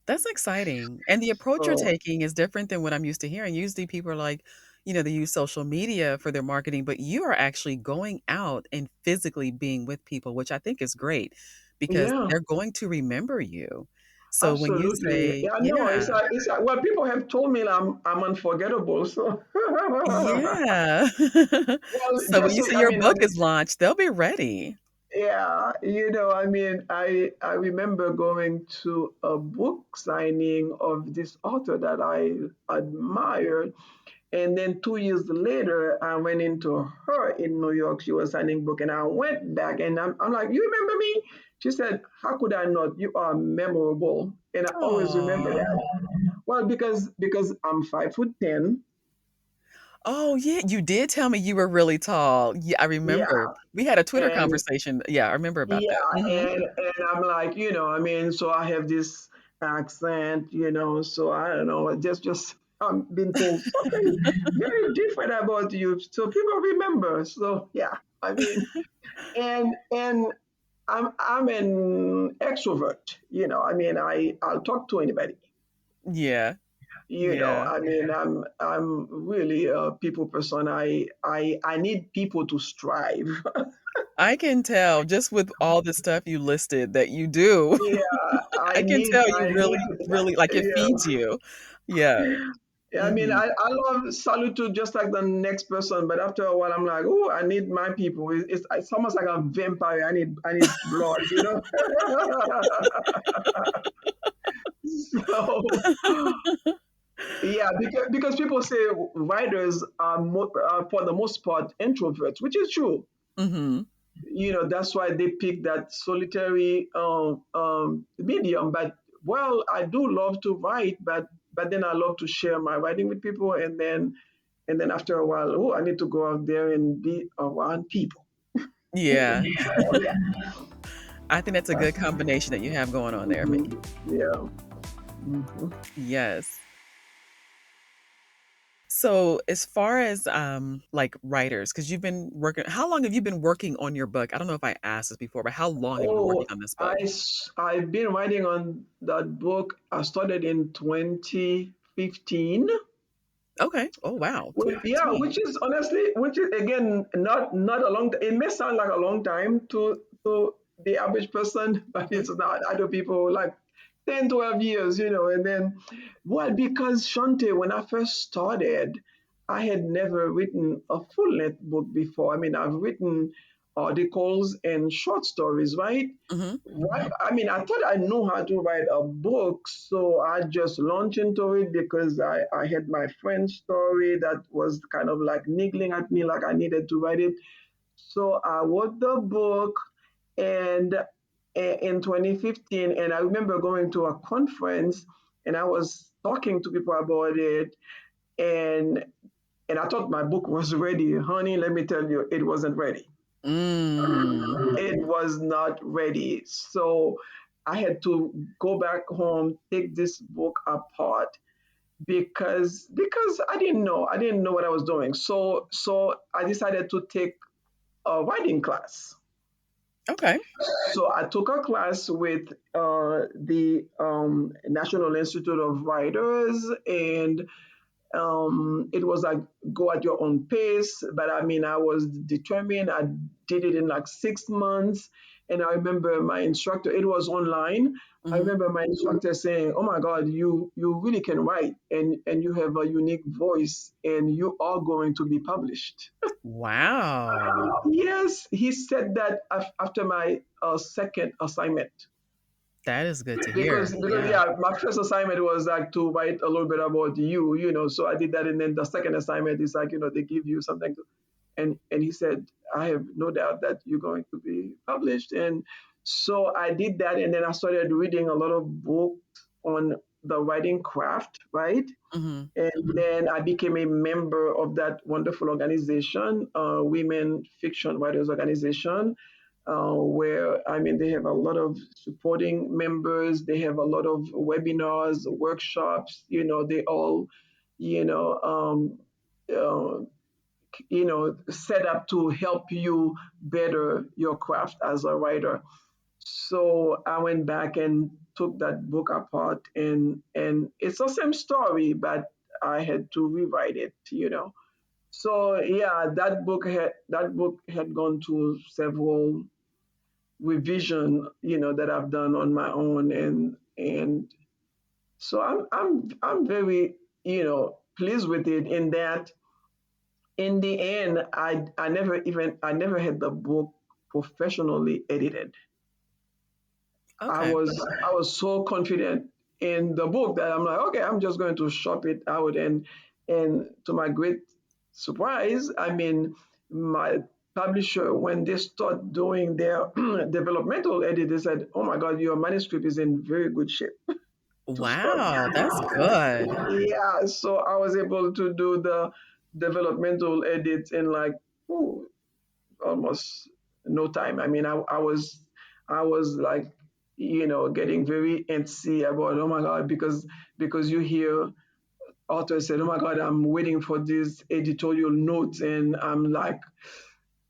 That's exciting. And the approach you're So taking is different than what I'm used to hearing. Usually people are like, they use social media for their marketing, but you are actually going out and physically being with people, which I think is great because yeah, they're going to remember you. So when you absolutely. say, Yeah, no, yeah, well, people have told me I'm unforgettable. So yeah. well, So when just you so say I your mean, book is launched, they'll be ready. yeah, I mean, I remember going to a book signing of this author that I admired. And then 2 years later, I went into her in New York. She was signing book, and I went back, and I'm like, "You remember me?" She said, "How could I not? You are memorable." And I always remember Oh. that. Well, because I'm 5'10". Oh, yeah, you did tell me you were really tall. Yeah, I remember. Yeah, We had a Twitter and conversation. Yeah, I remember about yeah, that. Mhm. and I'm like, I mean, so I have this accent, so I don't know, just I'm being told something very different about you, so people remember. So yeah, I mean, and I'm an extrovert, I mean, I'll talk to anybody. Yeah. Yeah. I mean, I'm really a people person. I need people to strive. I can tell just with all the stuff you listed that you do. Yeah, I can tell you I really, need, really like, it feeds yeah. you. Yeah. Yeah, I mean, Mhm. I love solitude just like the next person, but after a while, I'm like, oh, I need my people. It's almost like a vampire. I need blood, So, yeah, because people say writers are for the most part introverts, which is true. Mhm. That's why they pick that solitary medium. But well, I do love to write, but then I love to share my writing with people, and then after a while, oh, I need to go out there and be around people. Yeah. So yeah, I think that's a that's good combination that you have going on there, mhm, Micki. yeah. Hmm. Yes. So, as far as, like, writers, because 'cause you've been working how long have you been working on your book? I don't know if I asked this before, but how long have you been Oh, working on this book? I've been writing on that book. I started in 2015. Okay. Oh, wow. Yeah, 2015. which is again not a long. It may sound like a long time to the average person, but Mhm. it's not. Other people like 10, 12 years, and then, well, because Shante, when I first started, I had never written a full length book before. I mean, I've written articles and short stories, right? Mhm. What I mean, I thought I knew how to write a book, so I just launched into it because I had my friend's story that was kind of like niggling at me, like I needed to write it. So I wrote the book, and in 2015, and I remember going to a conference, and I was talking to people about it, and and I thought my book was ready. Honey, let me tell you, it wasn't ready. Mm. It was not ready. So I had to go back home, take this book apart because I didn't know what I was doing. So I decided to take a writing class. Okay. So I took a class with the National Institute of Writers, and it was like go at your own pace, but I mean, I was determined. I did it in like 6 months, and I remember my instructor. It was online. I Mhm. remember my instructor saying, "Oh my God, you really can write, and you have a unique voice, and you are going to be published." Wow. Yes, he said that after my second assignment. That is good to hear. Because Yeah. yeah, my first assignment was like to write a little bit about you, so I did that, and then the second assignment is like, they give you something to, and he said, I have no doubt that you're going to be published. And so I did that, and then I started reading a lot of books on the writing craft, right? Mhm. And then I became a member of that wonderful organization, Women Fiction Writers Organization, where I mean they have a lot of supporting members. They have a lot of webinars, workshops. They all, you know, um, uh, set up to help you better your craft as a writer. So I went back and took that book apart, and it's the same story, but I had to rewrite it. So yeah, that book had gone to several revision, that I've done on my own, and so I'm very, pleased with it, in that in the end I never had the book professionally edited. I Okay. was I was so confident in the book that I'm like, okay, I'm just going to shop it out, And to my great surprise, I mean, my publisher, when they start doing their developmental edit, they said, "Oh my God, your manuscript is in very good shape to start." Wow, that's good. Yeah, so I was able to do the developmental edit in like, ooh, almost no time. I mean, I was like, getting very antsy about, oh my God, because you hear authors said, oh my God, I'm waiting for these editorial notes, and I'm like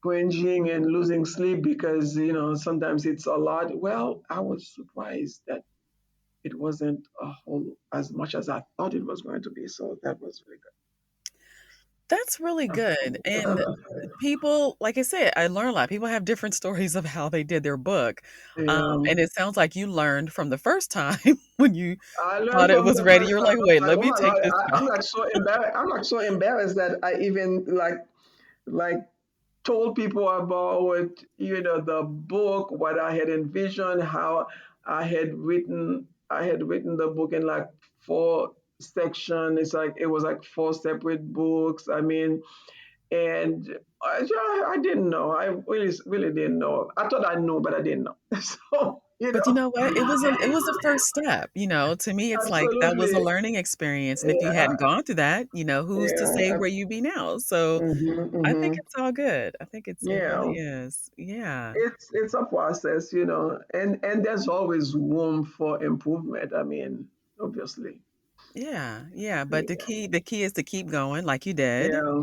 cringing and losing sleep because sometimes it's a lot. Well, I was surprised that it wasn't a whole as much as I thought it was going to be. So that was really That's really good, and good. people like I said, I learn a lot. People have different stories of how they did their book, Yeah. and it sounds like you learned from the first time when you I learned thought it from was the ready, first you're time. like, I was "Wait, like, let oh me my take God, this I'm back." like so embarrassed. I'm like so embarrassed that I even like told people about the book, what I had envisioned, how I had written the book in like four sections. It's like it was like four separate books. I mean, and I didn't know. I really didn't know. I thought I knew, but I didn't know. So But you know what? It was a first step, to me, it's like that was a absolutely, learning experience, and if you yeah, hadn't gone through that, who's to say yeah. where you be now? So, I think Hmm. it's all good. I think it really Yeah, is. Yeah. it's a process, and there's always room for improvement. I mean, obviously. Yeah, yeah, but the Yeah, key is to keep going like you did, yeah,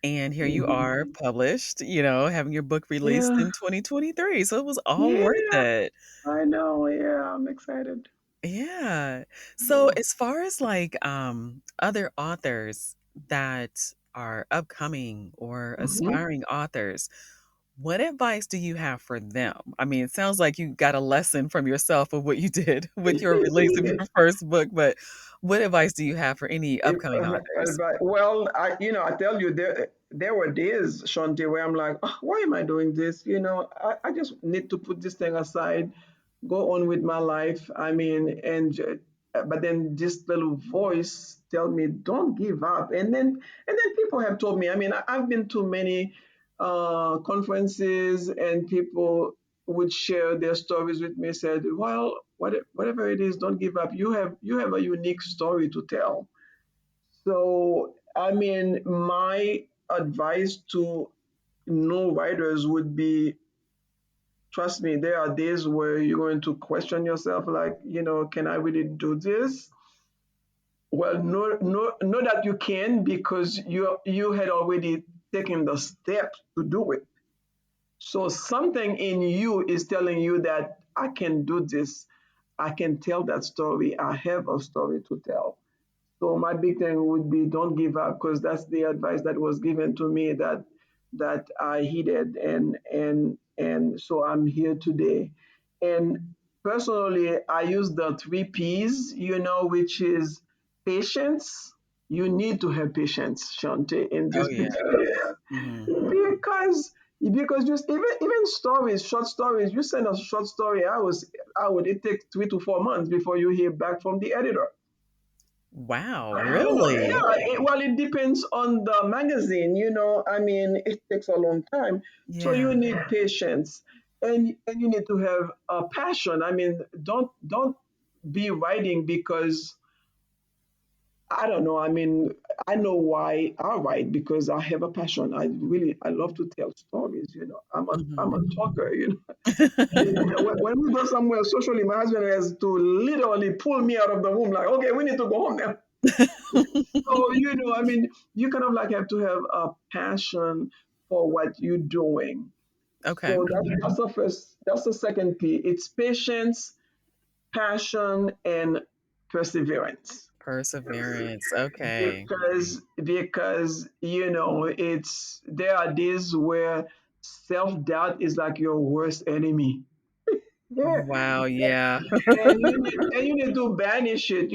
and here you are hmm, published, having your book released yeah, in 2023, so it was all worth yeah. it. I know. Yeah, I'm excited. Yeah. So Yeah. as far as like other authors that are upcoming or Hmm. aspiring authors, what advice do you have for them? I mean, it sounds like you got a lesson from yourself of what you did with your release of your first book, but what advice do you have for any upcoming authors? Well, I tell you, there were days, Shanti, where I'm like, "Oh, why am I doing this? I just need to put this thing aside, go on with my life. I mean, but then this little voice tell me, don't give up. And then people have told me. I mean, I've been to many conferences, and people would share their stories with me. Said, well, whatever it is, don't give up. You have a unique story to tell. So, I mean, my advice to new writers would be, trust me, there are days where you're going to question yourself, like, can I really do this? Well, know that you can, because you had already taken the steps to do it. So something in you is telling you that I can do this. I can tell that story. I have a story to tell. So my big thing would be, don't give up, because that's the advice that was given to me, that I heeded, and so I'm here today. And personally, I use the three P's, which is patience. You need to have patience, Shante, in Oh this yeah. business, Mhm. because just even stories, short stories. You send a short story, I would it takes 3 to 4 months before you hear back from the editor. Wow, really? Yeah, well, it depends on the magazine. I mean, it takes a long time. So you Yeah. need patience, and you need to have a passion. I mean, don't be writing because, I don't know. I mean, I know why I write, because I have a passion. I love to tell stories. I'm a Mhm. talker. When we go somewhere socially, my husband has to literally pull me out of the room, like, okay, we need to go home now. So, I mean, you kind of like have to have a passion for what you're doing. Okay. So that's the first, that's the second P. It's patience, passion, and perseverance. Perseverance, okay. Because it's there are days where self-doubt is like your worst enemy. Yeah. Wow, yeah. And you need to banish it.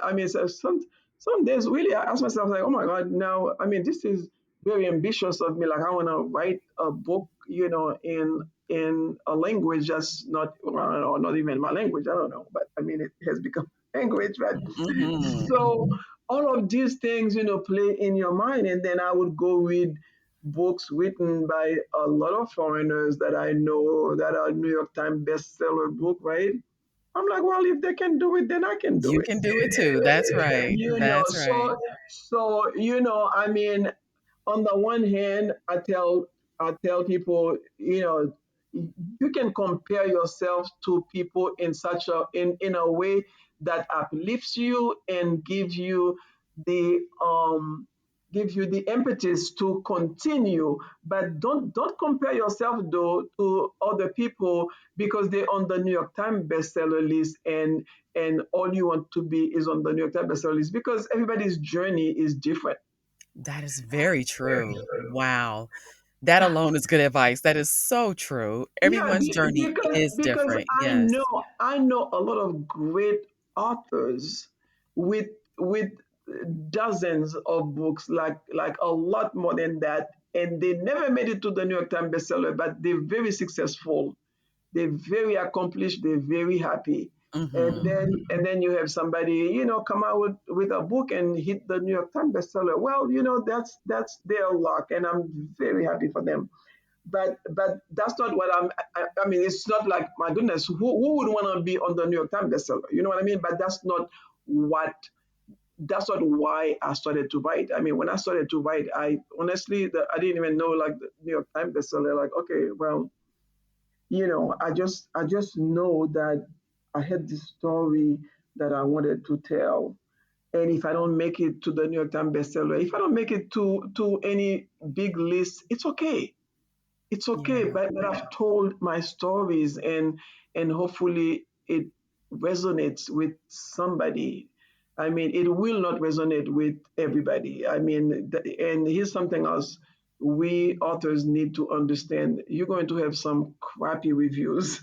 I mean, so some days really I ask myself, like, oh my God, now, I mean, this is very ambitious of me. Like, I want to write a book, in a language that's not, or not even my language. I don't know, but I mean, it has become language, right? Mhm. So all of these things, play in your mind. And then I would go read books written by a lot of foreigners that I know that are New York Times bestseller book, right? I'm like, well, if they can do it, then I can do You it. can do it too. That's right. That's right. So I mean, on the one hand, I tell people, you can compare yourself to people in such a way that uplifts you and the um gives you the impetus to continue. But don't compare yourself though to other people because they're on the New York Times bestseller list, and all you want to be is on the New York Times bestseller list, because everybody's journey is different. That is very true. Wow. That alone is good advice. That is so true. Yeah, Everyone's journey is because different. I Yes. know I know a lot of great authors with with dozens of books, like a lot more than that, and they never made it to the New York Times bestseller, but they're very successful. They're very accomplished. They're very happy. Mhm. And then you have somebody, come out with a book and hit the New York Times bestseller. Well, that's their luck, and I'm very happy for them. But that's not what I mean, it's not like, my goodness, who would want to be on the New York Times bestseller? You know what I mean? But what that's not why I started to write. I mean, when I started to write, I honestly, I didn't even know like the New York Times bestseller. Like, okay, well, I just know that I had this story that I wanted to tell. And if I don't make it to the New York Times bestseller, if I don't make it to any big list, it's okay. It's okay. Yeah. But I've told my stories, and hopefully it resonates with somebody. I mean, it will not resonate with everybody. I mean, and here's something else. We authors need to understand, you're going to have some crappy reviews.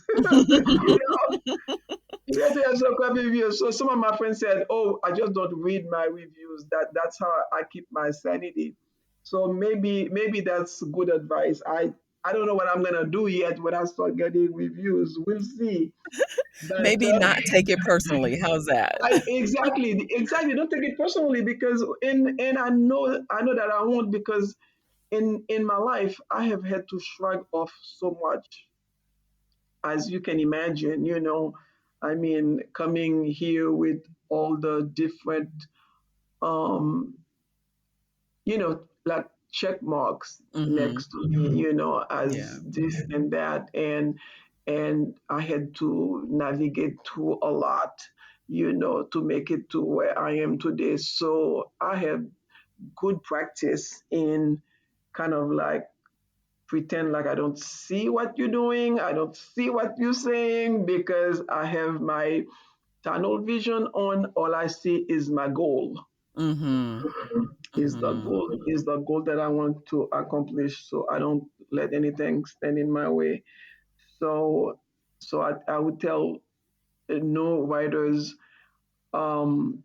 You have to have some crappy reviews. So some of my friends said, "Oh, I just don't read my reviews. That's how I keep my sanity." So maybe that's good advice. I don't know what I'm gonna do yet when I start getting reviews. We'll see. But Maybe not take it personally. How's that? exactly. Don't take it personally, because and I know that I won't, because in my life I have had to shrug off so much, as you can imagine. I mean, coming here with all the different um like check marks Mhm. next to me, Yeah. as this and that, and I had to navigate through a lot, to make it to where I am today. So I have good practice in kind of like pretend like I don't see what you're doing, I don't see what you're saying, because I have my tunnel vision on. All I see is my goal. Mhm. Mhm. Is the goal that I want to accomplish. So I don't let anything stand in my way. So I would tell no writers, um,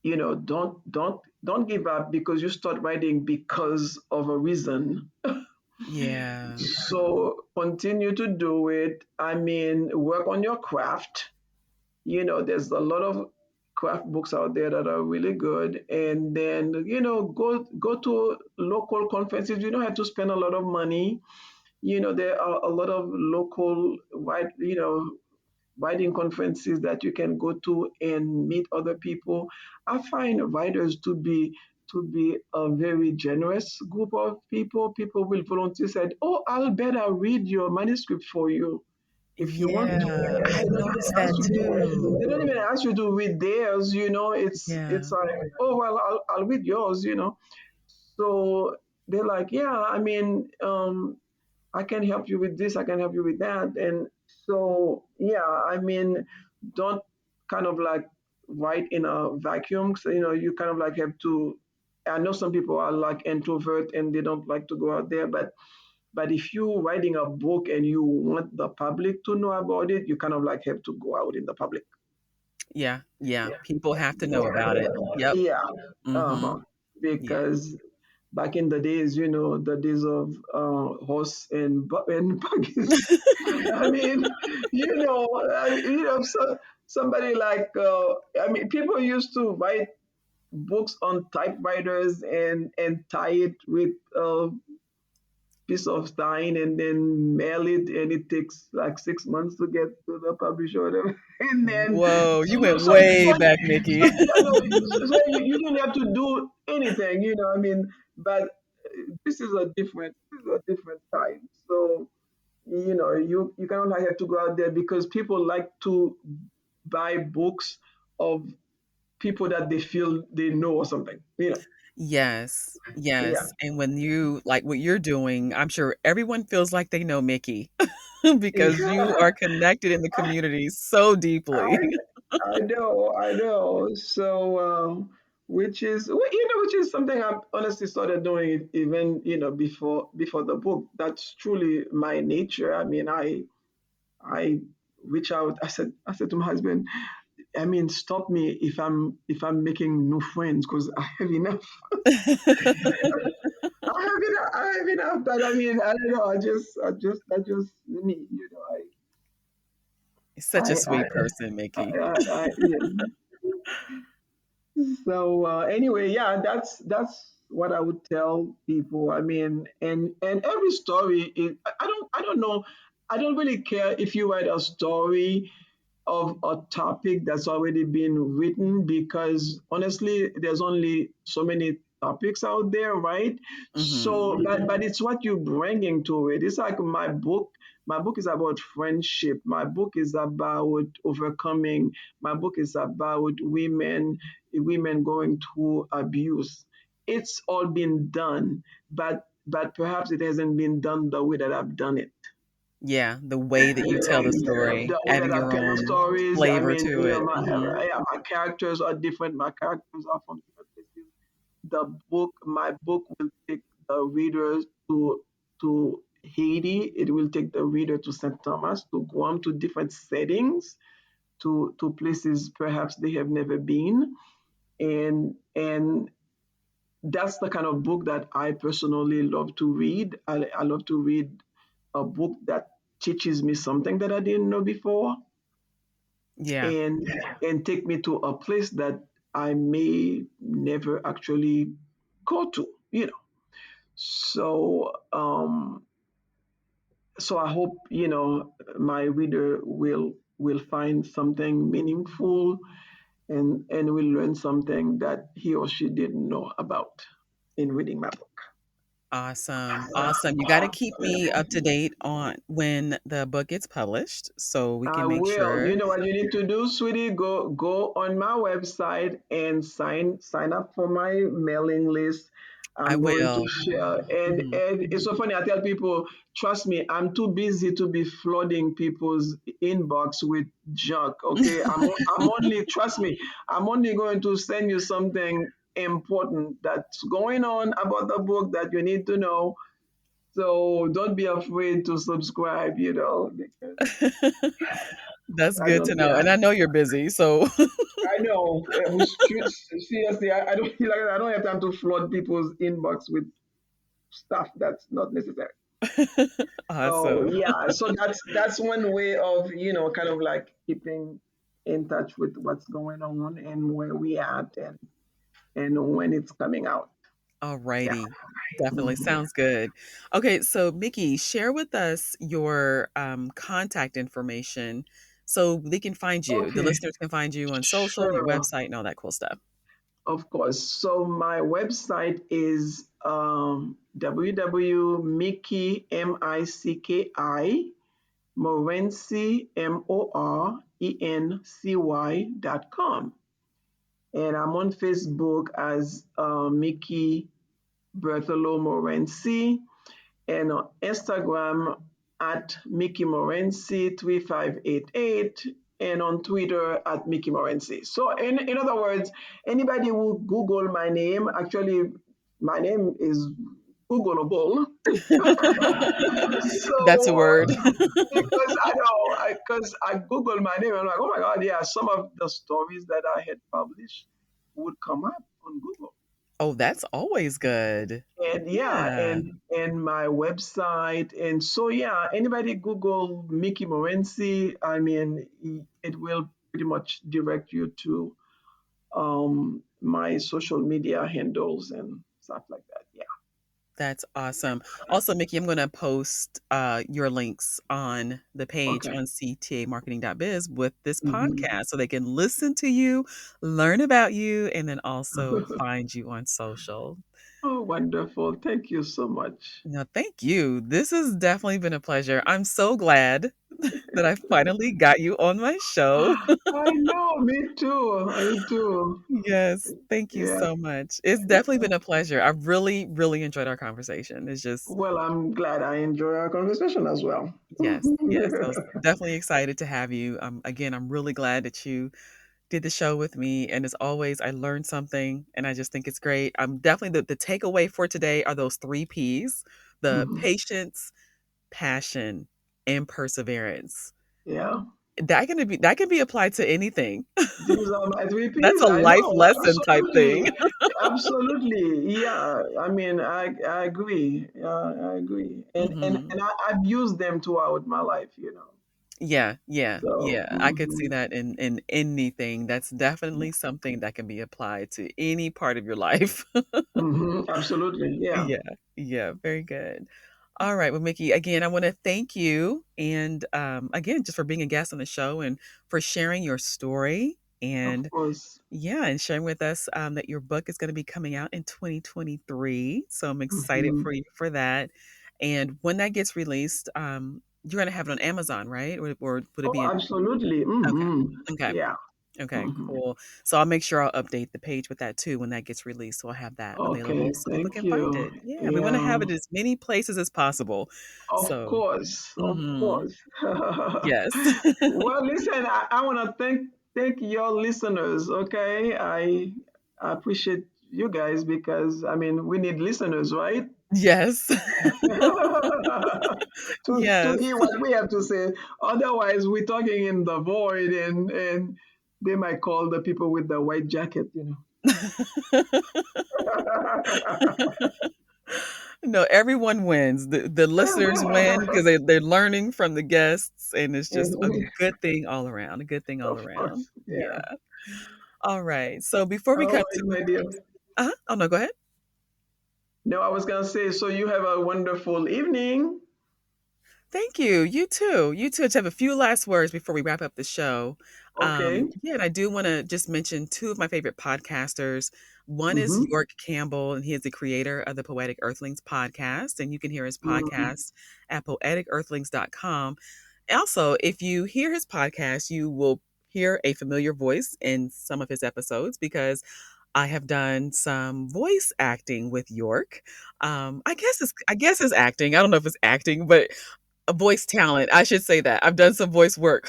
don't give up because you start writing because of a reason. Yeah. So continue to do it. I mean, work on your craft. There's a lot of craft books out there that are really good. And then, go to local conferences. You don't have to spend a lot of money. There are a lot of local writing conferences that you can go to and meet other people. I find writers to be a very generous group of people. People will volunteer, said, "Oh, I'll better read your manuscript for you if you want to." Yeah. They I've don't even noticed ask that you to. too. They don't even ask you to read theirs. It's Yeah. like, "Oh well, I'll read yours." So they're like, "Yeah, I mean, I can help you with this. I can help you with that." And so, yeah, I mean, don't kind of like write in a vacuum. So, you kind of like have to. I know some people are like introvert and they don't like to go out there, but if you're writing a book and you want the public to know about it, you kind of like have to go out in the public. Yeah. Yeah. People have to know about it. Yep. Yeah, Mhm. uh-huh. Yeah. Because back in the days, the days of horse and buggies. I mean, so somebody like, I mean, people used to write. books on typewriters and tie it with a piece of sign and then mail it, and it takes like 6 months to get to the publisher or whatever. And then Whoa, you went so way back, Mickey. you know, you didn't have to do anything, I mean, but this is a different time. So you kind of like have to go out there because people like to buy books of people that they feel they know or something. Yes, Yeah. yes, and when you like what you're doing, I'm sure everyone feels like they know Mickey because you Yeah. are connected in the I, community so I deeply. I know. So, which is something I've honestly started doing even before the book. That's truly my nature. I mean, I reach out. I said to my husband, I mean, stop me if I'm making new friends because I have enough. I have enough. But I mean, I don't know. I just me. Such a sweet person, Mickey. Yeah. So anyway, yeah, that's what I would tell people. I mean, and every story is. I don't know. I don't really care if you write a story of a topic that's already been written because honestly there's only so many topics out there, right? Mhm. So but it's what you bringing to it. It's like my book is about friendship, my book is about overcoming, my book is about women going through abuse. It's all been done, but perhaps it hasn't been done the way that I've done it. Yeah, the way that you tell the story, The way that adding I your tell the own stories, I flavor mean, to it. my Mhm. yeah, my characters are different. My characters are from different places. My book will take the readers to Haiti. It will take the reader to St. Thomas, to Guam, to different settings, to places perhaps they have never been, and that's the kind of book that I personally love to read. I love to read a book that teaches me something that I didn't know before, Yeah, and take me to a place that I may never actually go to. So I hope my reader will find something meaningful and will learn something that he or she didn't know about in reading my book. awesome, awesome. You gotta keep me up to date on when the book gets published so we I can make will. You sure. know what you need to do, sweetie? Go on my website and sign up for my mailing list. I I'm going to will. share. Mhm. And it's so funny. I tell people, trust me, I'm too busy to be flooding people's inbox with junk. Okay, I'm only trust me. I'm only going to send you something important that's going on about the book that you need to know. So don't be afraid to subscribe. Because That's I good don't. to know, Yeah. and I know you're busy, so I know. Seriously, I don't feel like I don't have time to flood people's inbox with stuff that's not necessary. So awesome. yeah, so that's one way of kind of like keeping in touch with what's going on and where we at and when it's coming out. Yeah. Alrighty. Definitely Mhm. sounds good. Okay, so Mickey, share with us your contact information so they can find you. The Okay. listeners can find you on social, your Sure. website, and all that cool stuff. Of course. So my website is www.micki Morency Morency.com, and I'm on Facebook as Micki Bertolo Morency, and on Instagram at Micki Morency 3588, and on Twitter at Micki Morency. So in other words, anybody who Google my name, actually my name is Googleable. That's a So word. because I know, because I Googled my name, I'm like, oh my God, yeah, some of the stories that I had published would come up on Google. Oh, that's always good. And yeah, Yeah. and my website. And so yeah, anybody Google Micki Morency, I mean, it will pretty much direct you to my social media handles and stuff like that. Yeah. That's awesome. Also, Micki, I'm going to post your links on the page Okay. on ctamarketing.biz with this Hmm. podcast so they can listen to you, learn about you, and then also find you on social. Oh, wonderful. Thank you so much. No, thank you. This has definitely been a pleasure. I'm so glad that I finally got you on my show. I know, me too. Me too. Yes, thank you Yeah. so much. It's definitely been a pleasure. I really, really enjoyed our conversation. It's just, Well, I'm glad I enjoy our conversation as well. yes, yes. I was definitely excited to have you. Again, I'm really glad that you did the show with me. And as always, I learned something and I just think it's great. I'm definitely the takeaway for today are those three P's: the Mhm. patience, passion, and perseverance. Yeah. That can be applied to anything. These are my three That's P's. a I life know. lesson type thing. Absolutely. Absolutely. Yeah. I mean, I agree. I agree. Hmm. I've used them throughout my life, you know. Yeah, yeah, So, yeah. I could see that in anything. That's definitely something that can be applied to any part of your life. absolutely. Yeah. Yeah, yeah, very good. All right, well, Micki, again, I want to thank you, and again, just for being a guest on the show and for sharing your story, Of and course. yeah, and sharing with us that your book is going to be coming out in 2023. So I'm excited Hmm. for you for that. And when that gets released, you're going to have it on Amazon, right? Or would it Oh, be in? absolutely. Okay. Okay. Yeah. Okay, Hmm. cool. So I'll make sure I'll update the page with that too when that gets released. So I'll have that available Okay. so people Thank can find you. it. Yeah, we want to Yeah. have it as many places as possible. Of So, course. Of mhm. course. Yes. Well, listen, I want to thank your listeners. Okay, I appreciate you guys because I mean we need listeners, right? Yes. To Yes. hear what we have to say. Otherwise, we're talking in the void, and they might call the people with the white jacket, you know. No, everyone wins. The listeners win because they're learning from the guests, and it's just a good thing all around. A good thing all Of around. course, yeah. Yeah. All right. So before we All come right, to my dear. oh no, go ahead. No, I was gonna say, so you have a wonderful evening. Thank you. You too. You too. Just have a few last words before we wrap up the show. Okay. Yeah, and I do want to just mention two of my favorite podcasters. One is Mm-hmm. York Campbell, and he is the creator of the Poetic Earthlings podcast. And you can hear his Mm-hmm. podcast at poeticearthlings.com. Also, if you hear his podcast, you will hear a familiar voice in some of his episodes because I have done some voice acting with York. I guess it's acting. I don't know if it's acting, but a voice talent. I should say that. I've done some voice work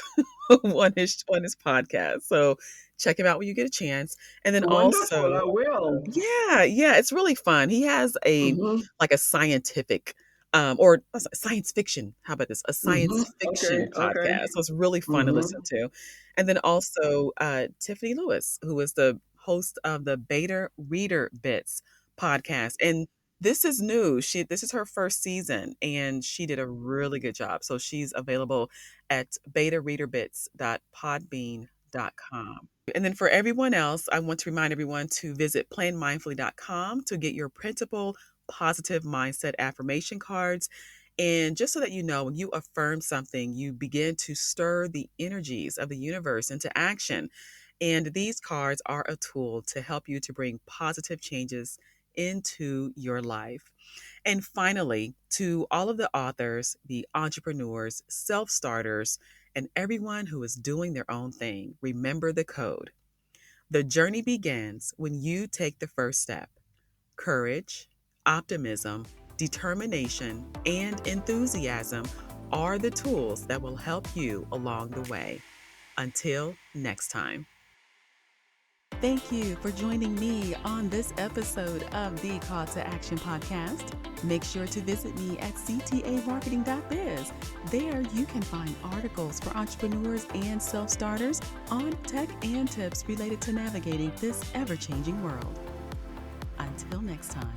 on his podcast. So check him out when you get a chance. And then Wonderful. also, I will. yeah, yeah, it's really fun. He has a Mm-hmm. like a scientific or science fiction. How about this? A Mm-hmm. science Okay. fiction Okay. podcast. So it's really fun to Mm-hmm. listen to. And then also Tiffany Lewis, who is the host of the Beta Reader Bits podcast. And this is new. This is her first season and she did a really good job. So she's available at betareaderbits.podbean.com. And then for everyone else, I want to remind everyone to visit planmindfully.com to get your printable positive mindset affirmation cards. And just so that you know, when you affirm something, you begin to stir the energies of the universe into action. And these cards are a tool to help you to bring positive changes into your life. And finally, to all of the authors, the entrepreneurs, self starters, and everyone who is doing their own thing, remember the code. The journey begins when you take the first step. Courage, optimism, determination, and enthusiasm are the tools that will help you along the way. Until next time. Thank you for joining me on this episode of the Call to Action podcast. Make sure to visit me at ctamarketing.biz. There you can find articles for entrepreneurs and self-starters on tech and tips related to navigating this ever-changing world. Until next time.